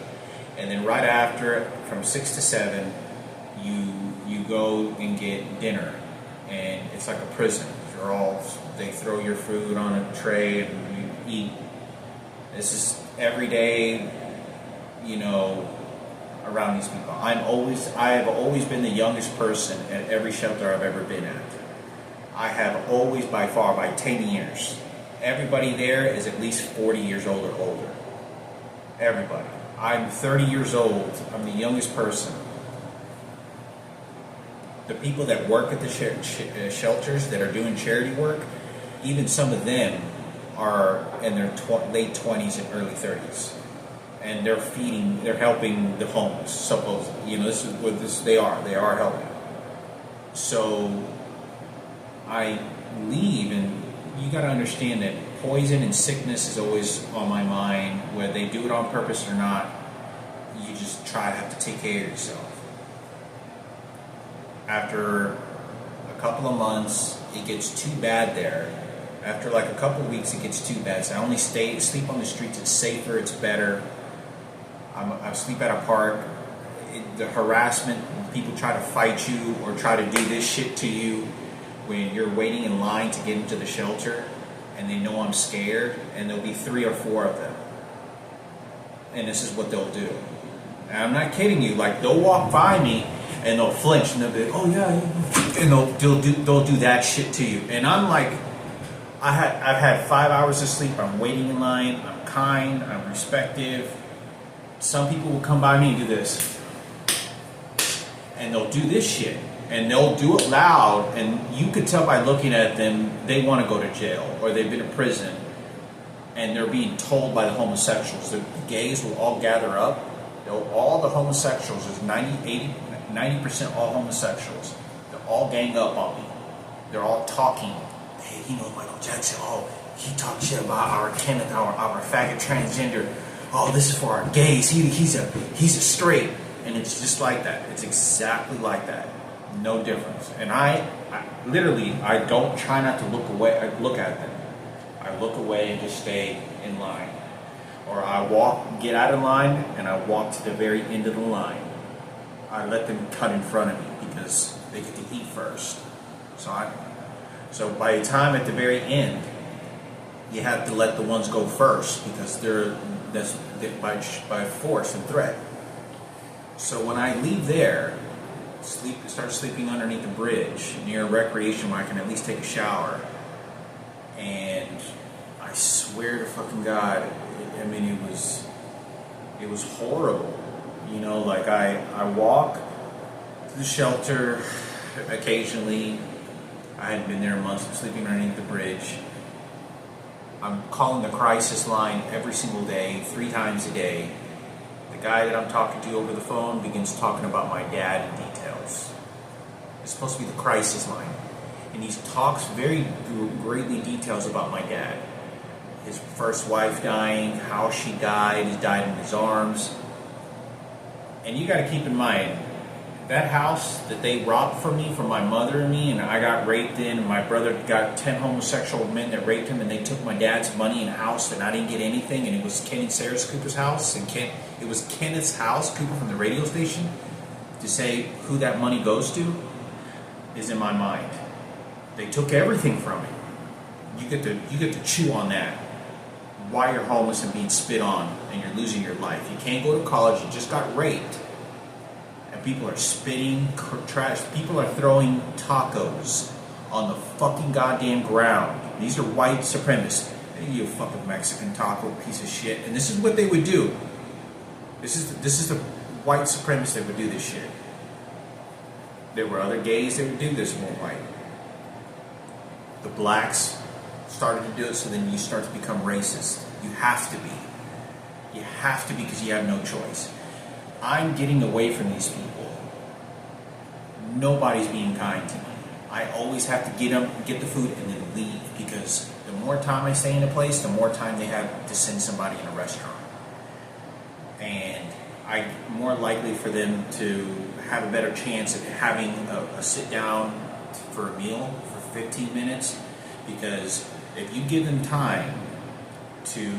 and then right after, from 6 to 7, you go and get dinner, and it's like a prison. They throw your food on a tray and you eat. This is every day, around these people. I have always been the youngest person at every shelter I've ever been at. I have always, by 10 years. Everybody there is at least 40 years old or older. Everybody. I'm 30 years old. I'm the youngest person. The people that work at the shelters that are doing charity work, even some of them are in their late 20s and early 30s. And they're helping the homeless, supposedly. This is what they are helping. So I leave, and you got to understand that poison and sickness is always on my mind. Whether they do it on purpose or not, you just have to take care of yourself. After a couple of months, it gets too bad there. After like a couple of weeks, it gets too bad. So I only sleep on the streets. It's safer. It's better. I sleep at a park. The harassment, people try to fight you or try to do this shit to you when you're waiting in line to get into the shelter, and they know I'm scared, and there'll be 3 or 4 of them. And this is what they'll do. And I'm not kidding you. Like, they'll walk by me and they'll flinch and they'll be like, "Oh yeah," and they'll do that shit to you. And I'm like, I've had 5 hours of sleep. I'm waiting in line. I'm kind. I'm respectful. Some people will come by me and do this, and they'll do this shit, and they'll do it loud, and you could tell by looking at them they want to go to jail or they've been in prison, and they're being told by the homosexuals. The gays will all gather up. All the homosexuals, there's 90% all homosexuals. They'll all gang up on me. They're all talking. Hey, you know Michael Jackson, oh, he talked shit about our Kenneth, our faggot transgender. Oh, this is for our gays. He's a straight. And it's just like that. It's exactly like that. No difference. And I literally don't try not to look away. I look at them. I look away and just stay in line. Or I get out of line, and I walk to the very end of the line. I let them cut in front of me because they get to eat first. So by the time at the very end, you have to let the ones go first because that's by force and threat. So when I leave there, start sleeping underneath the bridge near a recreation where I can at least take a shower, and I swear to fucking God, I mean, it was horrible. You know, like I walk to the shelter occasionally. I hadn't been there in months. I'm sleeping underneath the bridge. I'm calling the crisis line every single day, 3 times a day. The guy that I'm talking to over the phone begins talking about my dad in details. It's supposed to be the crisis line. And he talks very greatly details about my dad. His first wife dying, how she died, he died in his arms. And you got to keep in mind, that house that they robbed from me, from my mother and me, and I got raped in, and my brother got 10 homosexual men that raped him, and they took my dad's money and house, and I didn't get anything, and it was Ken and Sarah Cooper's house, and it was Kenneth's house, Cooper from the radio station, to say who that money goes to, is in my mind. They took everything from me. You get to chew on that while you're homeless and being spit on, and you're losing your life. You can't go to college, you just got raped. People are spitting trash. People are throwing tacos on the fucking goddamn ground. These are white supremacists. Hey, you fucking Mexican taco piece of shit. And this is what they would do. This is the white supremacists that would do this shit. There were other gays that would do this more white. The blacks started to do it, so then you start to become racist. You have to be. You have to be because you have no choice. I'm getting away from these people. Nobody's being kind to me. I always have to get the food, and then leave, because the more time I stay in a place, the more time they have to send somebody in a restaurant. And I'm more likely for them to have a better chance of having a sit down for a meal for 15 minutes, because if you give them time to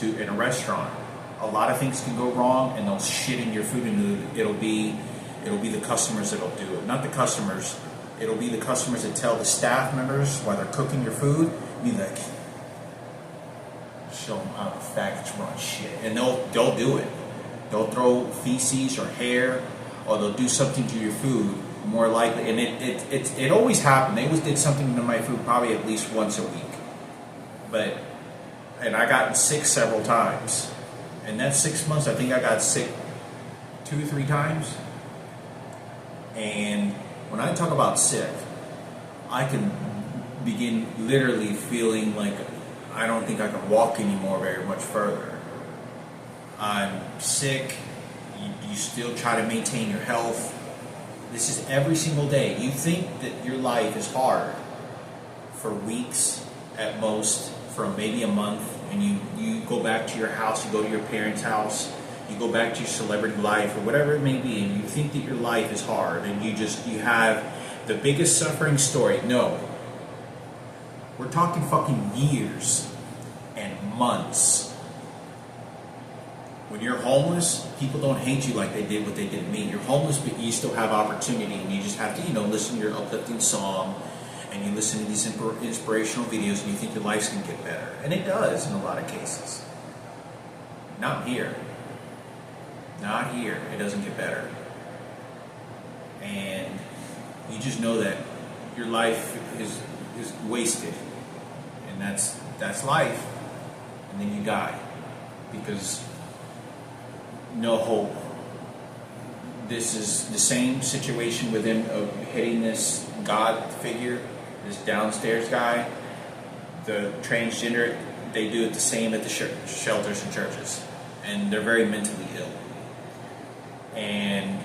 in a restaurant, a lot of things can go wrong, and they'll shit in your food, and it'll be the customers that'll do it. Not the customers. It'll be the customers that tell the staff members while they're cooking your food, be like, show them how the faggots run shit. And they'll do it. They'll throw feces or hair, or they'll do something to your food, more likely. And it always happened. They always did something to my food probably at least once a week. And I got sick several times. In that 6 months, I think I got sick 2 or 3 times. And when I talk about sick, I can begin literally feeling like I don't think I can walk anymore very much further. I'm sick. You still try to maintain your health. This is every single day. You think that your life is hard for weeks at most, for maybe a month, and you go back to your house, you go to your parents' house, you go back to your celebrity life or whatever it may be, and you think that your life is hard, and you have the biggest suffering story. No. We're talking fucking years and months. When you're homeless, people don't hate you like they did what they did to me. You're homeless, but you still have opportunity, and you just have to, listen to your uplifting song, and you listen to these inspirational videos, and you think your life's going to get better. And it does in a lot of cases. Not here. Not here. It doesn't get better. And you just know that your life is wasted. And that's life. And then you die. Because no hope. this is the same situation with him of hitting this God figure, this downstairs guy. The transgender, they do it the same at the shelters and churches, and they're very mentally ill. And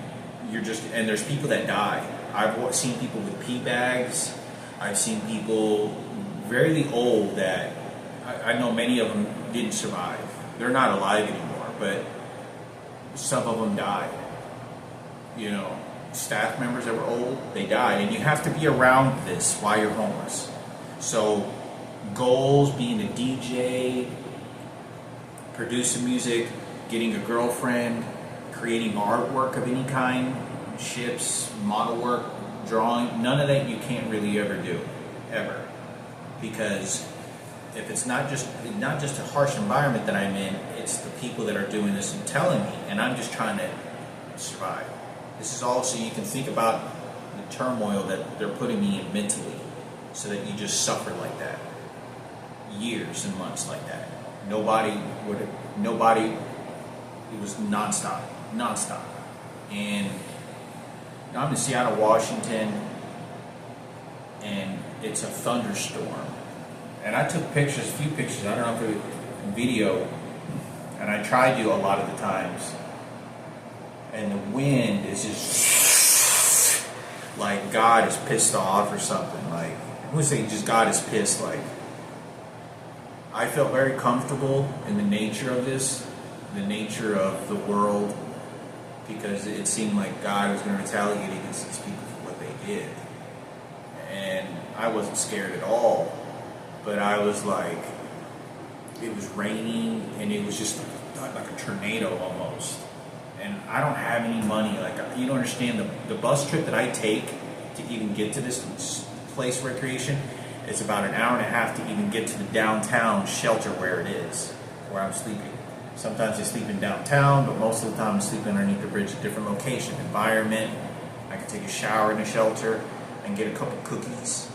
there's people that die. I've seen people with pee bags. I've seen people very old that I know many of them didn't survive. They're not alive anymore, but some of them died. You know, staff members that were old, they died. And you have to be around this while you're homeless. So goals, being a DJ, producing music, getting a girlfriend, creating artwork of any kind, ships, model work, drawing, none of that you can't really ever do, ever. Because if it's not just a harsh environment that I'm in, it's the people that are doing this and telling me, and I'm just trying to survive. This is all so you can think about the turmoil that they're putting me in mentally, so that you just suffer like that. Years and months like that. Nobody, it was nonstop. And I'm in Seattle, Washington, and it's a thunderstorm. And I took a few pictures, I don't know if it was video, and I tried to a lot of the times. And the wind is just like God is pissed off or something. Like, I would say just God is pissed. Like, I felt very comfortable in the nature of this, the nature of the world, because it seemed like God was going to retaliate against these people for what they did. And I wasn't scared at all, but I was like, it was raining, and it was just like a tornado almost. And I don't have any money. Like, you don't understand, the bus trip that I take to even get to this place of recreation, it's about an hour and a half to even get to the downtown shelter where it is, where I'm sleeping. Sometimes I sleep in downtown, but most of the time I'm sleeping underneath the bridge, a different location, environment. I can take a shower in a shelter and get a couple cookies.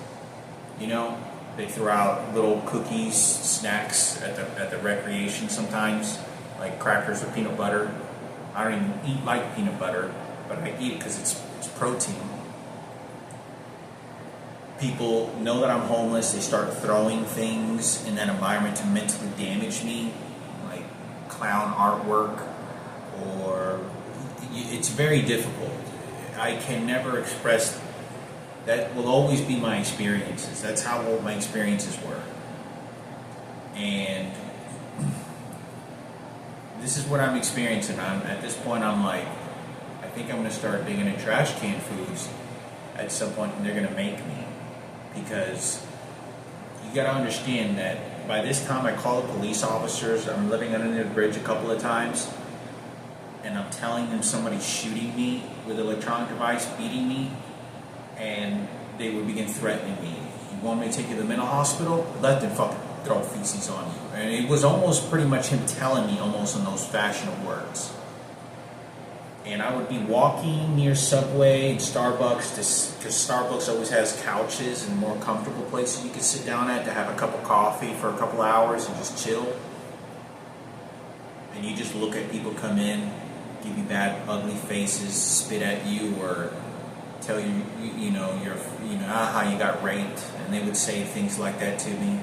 You know, they throw out little cookies, snacks at the recreation sometimes, like crackers with peanut butter. I don't even eat like peanut butter, but I eat it because it's protein. People know that I'm homeless. They start throwing things in that environment to mentally damage me, like clown artwork, or it's very difficult. I can never express. That will always be my experiences. That's how old my experiences were. And this is what I'm experiencing. At this point, I'm like, I think I'm going to start digging in trash can foods at some point, and they're going to make me. Because you got to understand that by this time I call the police officers. I'm living under the bridge a couple of times, and I'm telling them somebody's shooting me with an electronic device, beating me, and they would begin threatening me. You want me to take you to the mental hospital? Let them fucking throw feces on you. And it was almost pretty much him telling me almost in those fashion of words. And I would be walking near Subway and Starbucks, because Starbucks always has couches and more comfortable places you can sit down at to have a cup of coffee for a couple hours and just chill. And you just look at people come in, give you bad, ugly faces, spit at you, or tell you, how you got raped, and they would say things like that to me.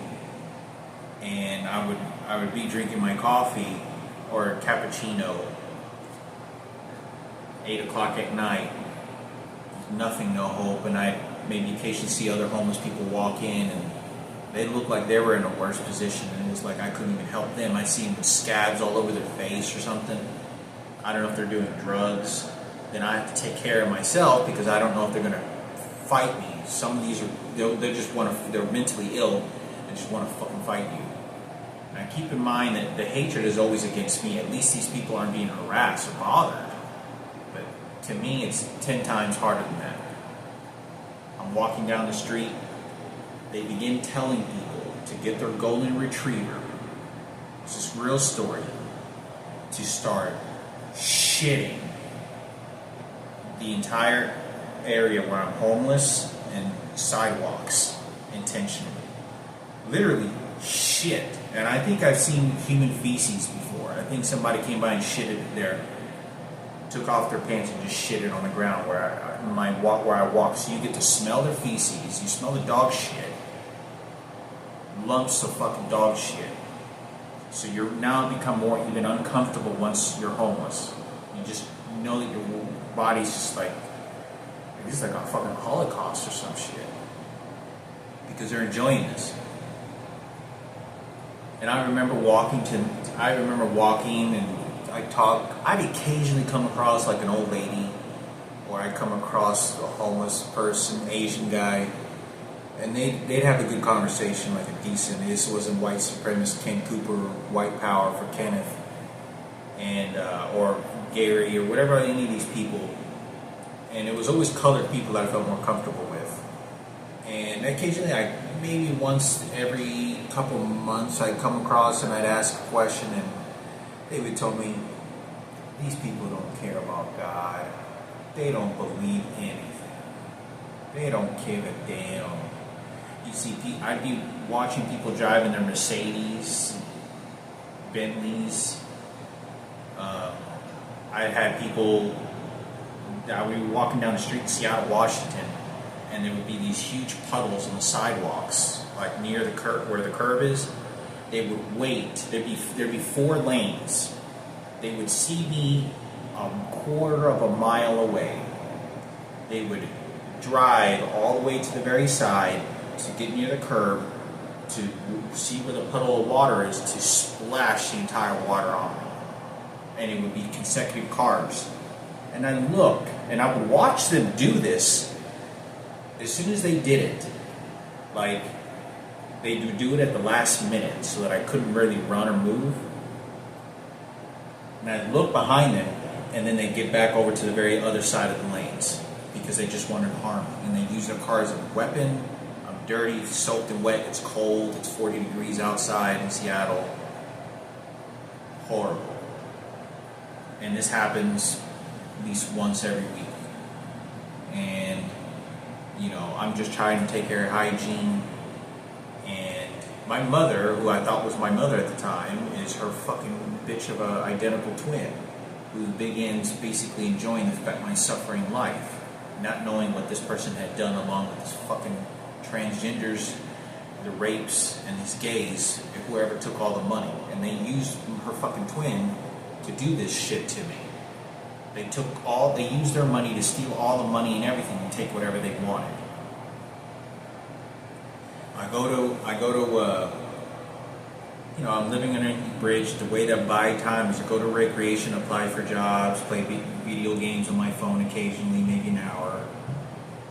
And I would be drinking my coffee or a cappuccino, 8 o'clock at night, nothing, no hope, and I maybe occasionally see other homeless people walk in, and they look like they were in a worse position, and it was like I couldn't even help them. I'd see them with scabs all over their face or something. I don't know if they're doing drugs. Then I have to take care of myself, because I don't know if they're going to fight me. Some of these they're mentally ill and just want to fucking fight you. Now keep in mind that the hatred is always against me. At least these people aren't being harassed or bothered. But to me, it's 10 times harder than that. I'm walking down the street. They begin telling people to get their golden retriever. It's this real story. To start shitting the entire area where I'm homeless and sidewalks intentionally. Literally shit. And I think I've seen human feces before. I think somebody came by and shitted there took off their pants and just shitted on the ground where I walk. So you get to smell their feces, you smell the dog shit, lumps of fucking dog shit. So you're now become more even uncomfortable once you're homeless. You just know that your body's just like it's like a fucking Holocaust or some shit because they're enjoying this. And I remember walking and I'd occasionally come across like an old lady, or I'd come across a homeless person, Asian guy, and they'd have a good conversation, like a decent. This wasn't white supremacist Ken Cooper, white power for Kenneth, and or Gary or whatever, any of these people. And it was always colored people that I felt more comfortable with. And occasionally, maybe once every couple of months, I'd come across and I'd ask a question, and they would tell me, these people don't care about God. They don't believe anything. They don't give a damn. You see, I'd be watching people driving their Mercedes, Bentleys. I had people, we were walking down the street in Seattle, Washington, and there would be these huge puddles on the sidewalks, like near the curb, where the curb is. They would wait. There'd be 4 lanes. They would see me a quarter of a mile away. They would drive all the way to the very side to get near the curb to see where the puddle of water is, to splash the entire water on me. And it would be consecutive cars. And I'd look, and I would watch them do this. As soon as they did it, like, they would do it at the last minute so that I couldn't really run or move. And I'd look behind them, and then they'd get back over to the very other side of the lanes because they just wanted to harm me. And they use their car as a weapon. I'm dirty, soaked and wet, it's cold, it's 40 degrees outside in Seattle. Horrible. And this happens at least once every week. And, you know, I'm just trying to take care of hygiene. And my mother, who I thought was my mother at the time, is her fucking bitch of a identical twin, who begins basically enjoying my suffering life, not knowing what this person had done, along with this fucking transgenders, the rapes, and these gays, and whoever took all the money. And they used her fucking twin to do this shit to me. They used their money to steal all the money and everything and take whatever they wanted. I go to, I'm living under a bridge. The way to buy time is to go to recreation, apply for jobs, play video games on my phone occasionally, maybe an hour,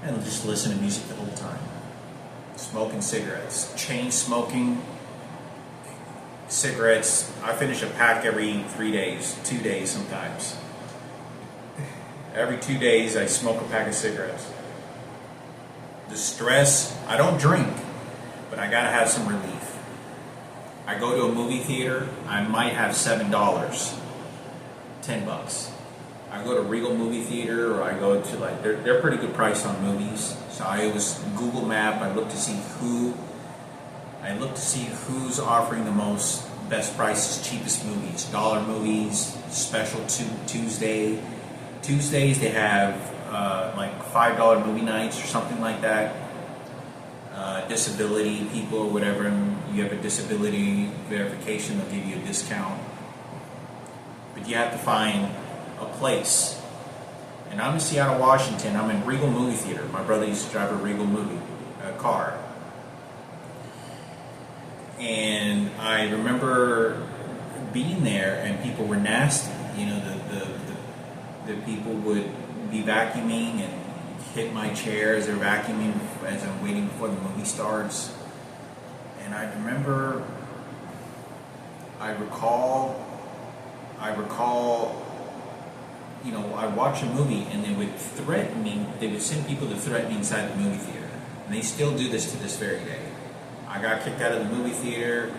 and just listen to music the whole time. Smoking cigarettes, chain smoking cigarettes. I finish a pack every 3 days, 2 days sometimes. Every 2 days I smoke a pack of cigarettes. The stress, I don't drink, but I gotta have some relief. I go to a movie theater, I might have $7, $10. I go to Regal movie theater, or I go to they're pretty good price on movies. So I always Google Map, I look to see who's offering the most, best prices, cheapest movies, dollar movies, special Tuesday. Tuesdays they have like $5 movie nights or something like that. Disability people or whatever, and you have a disability verification, they'll give you a discount. But you have to find a place. And I'm in Seattle, Washington. I'm in Regal movie theater. My brother used to drive a Regal car. And I remember being there, and people were nasty. You know, the people would be vacuuming and hit my chair as they're vacuuming as I'm waiting before the movie starts. And I recall, you know, I watch a movie and they would threaten me. They would send people to threaten me inside the movie theater. And they still do this to this very day. I got kicked out of the movie theater.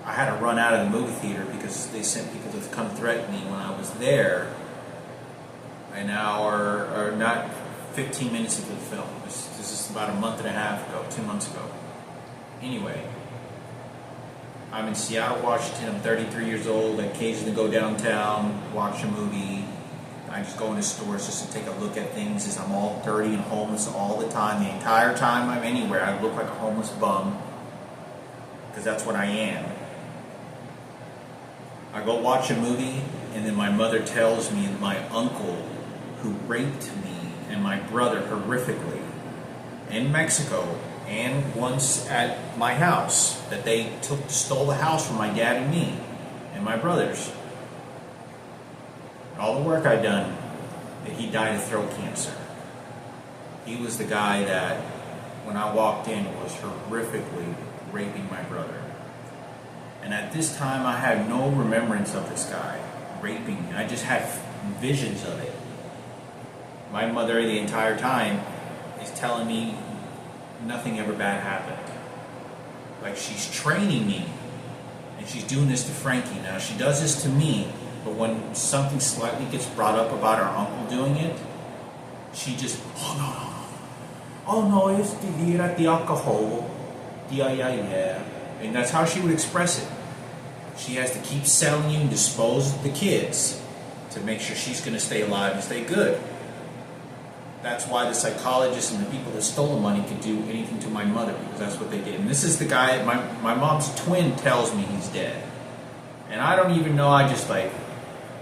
I had to run out of the movie theater because they sent people to come threaten me when I was there. An hour, or not 15 minutes into the film. This is about a month and a half ago, 2 months ago. Anyway, I'm in Seattle, Washington. I'm 33 years old. I occasionally go downtown, watch a movie. I just go into stores just to take a look at things as I'm all dirty and homeless all the time. The entire time I'm anywhere, I look like a homeless bum because that's what I am. I go watch a movie and then my mother tells me my uncle who raped me and my brother horrifically in Mexico and once at my house, that they stole the house from my dad and me and my brothers. All the work I'd done, that he died of throat cancer. He was the guy that, when I walked in, was horrifically raping my brother. And at this time, I had no remembrance of this guy raping me. I just had visions of it. My mother, the entire time, is telling me nothing ever bad happened. Like, she's training me, and she's doing this to Frankie. Now, she does this to me, but when something slightly gets brought up about our uncle doing it, she just, oh no, it's the alcohol, yeah. And that's how she would express it. She has to keep selling you and dispose of the kids to make sure she's going to stay alive and stay good. That's why the psychologists and the people that stole the money could do anything to my mother, because that's what they did. And this is the guy, my mom's twin tells me he's dead. And I don't even know, I just like,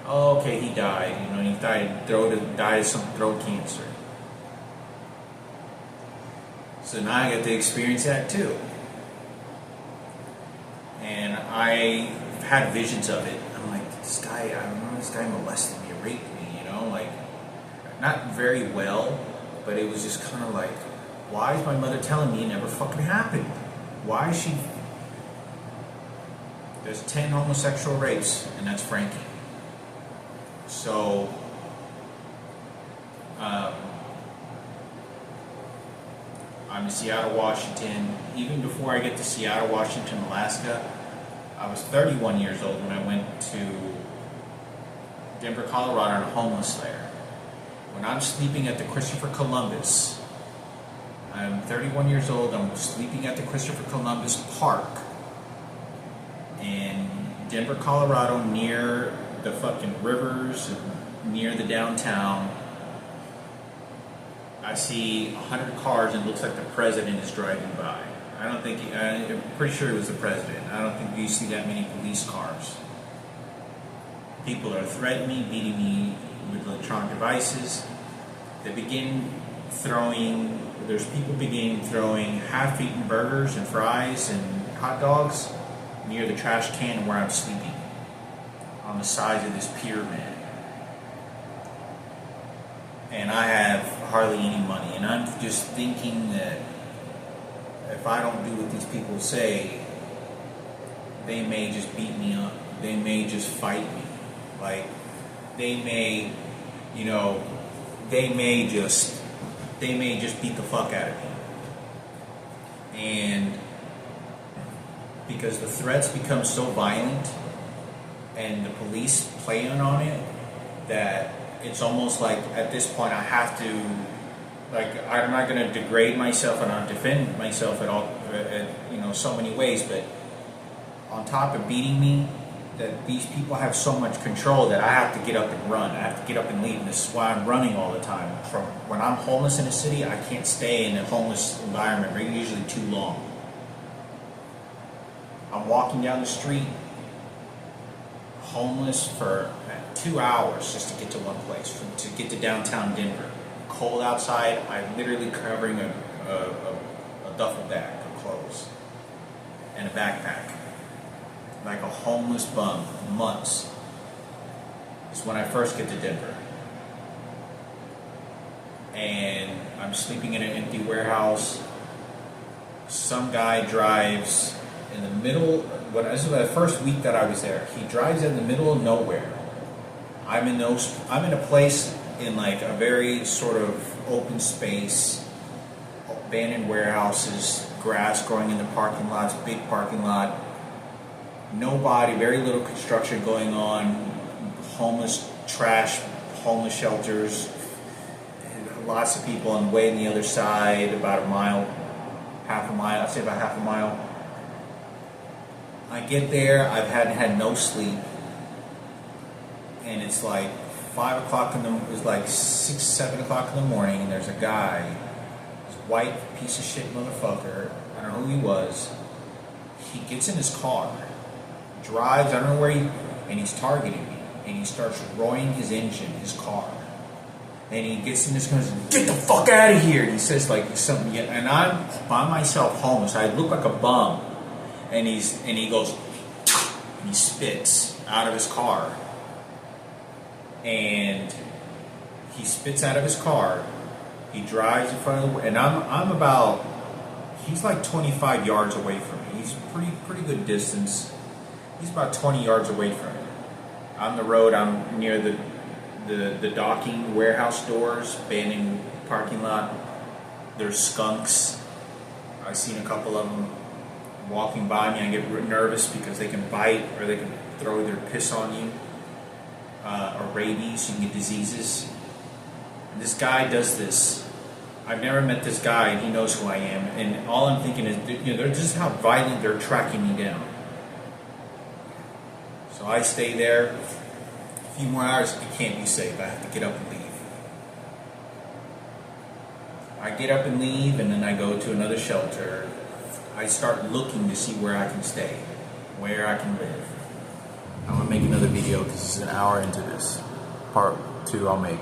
oh, okay, he died. You know, he died of some throat cancer. So now I get to experience that too. And I had visions of it. I'm like, this guy, I remember this guy molested me, raped me, you know, like, not very well, but it was just kind of like, why is my mother telling me it never fucking happened? Why is she... There's 10 homosexual rapes, and that's Frankie. So, I'm in Seattle, Washington. Even before I get to Seattle, Washington, Alaska, I was 31 years old when I went to Denver, Colorado, and homeless there. When I'm sleeping at the Christopher Columbus, I'm 31 years old, I'm sleeping at the Christopher Columbus Park in Denver, Colorado, near the fucking rivers, near the downtown. I see 100 cars and it looks like the president is driving by. I'm pretty sure it was the president. I don't think you see that many police cars. People are threatening me, beating me with electronic devices. There's people begin throwing half-eaten burgers and fries and hot dogs near the trash can where I'm sleeping, on the sides of this pyramid. And I have hardly any money, and I'm just thinking that if I don't do what these people say, they may just beat me up. They may just fight me. Like, they may just beat the fuck out of me. And because the threats become so violent and the police play on it, that it's almost like at this point I have to, like, I'm not going to degrade myself and not defend myself at all, so many ways, but on top of beating me, that these people have so much control that I have to get up and run. I have to get up and leave. And this is why I'm running all the time. From when I'm homeless in a city, I can't stay in a homeless environment for usually too long. I'm walking down the street, homeless for 2 hours just to get to one place, to get to downtown Denver. Cold outside, I'm literally covering a duffel bag of clothes and a backpack. Like a homeless bum, months. It's when I first get to Denver. And I'm sleeping in an empty warehouse. Some guy drives in the middle, this is the first week that I was there, he drives in the middle of nowhere. I'm in a place in like a very sort of open space, abandoned warehouses, grass growing in the parking lots, big parking lot. Nobody, very little construction going on, homeless trash, homeless shelters, lots of on the way on the other side, about I'd say about half a mile. I get there, I've had no sleep, and it's like 5 o'clock it was like 6, 7 o'clock in the morning, and there's a guy, this white piece of shit motherfucker, I don't know who he was. He gets in his car, drives, I don't know where and he's targeting me, and he starts roaring his engine, his car. And he gets in his car and says, "Get the fuck out of here!" And he says like something, and I'm by myself, homeless. I look like a bum, and he goes, and he spits out of his car, and he spits out of his car. He drives in front of the, and I'm about, he's like 25 yards away from me. He's pretty good distance. He's about 20 yards away from me. On the road, I'm near the docking warehouse doors, abandoned parking lot. There's skunks. I've seen a couple of them walking by me. I get nervous because they can bite or they can throw their piss on you, or rabies. You can get diseases. And this guy does this. I've never met this guy, and he knows who I am. And all I'm thinking is, they're just how violent they're tracking me down. So I stay there. A few more hours, it can't be safe. I have to get up and leave. I get up and leave, and then I go to another shelter. I start looking to see where I can stay, where I can live. I'm going to make another video because it's an hour into this. Part 2 I'll make.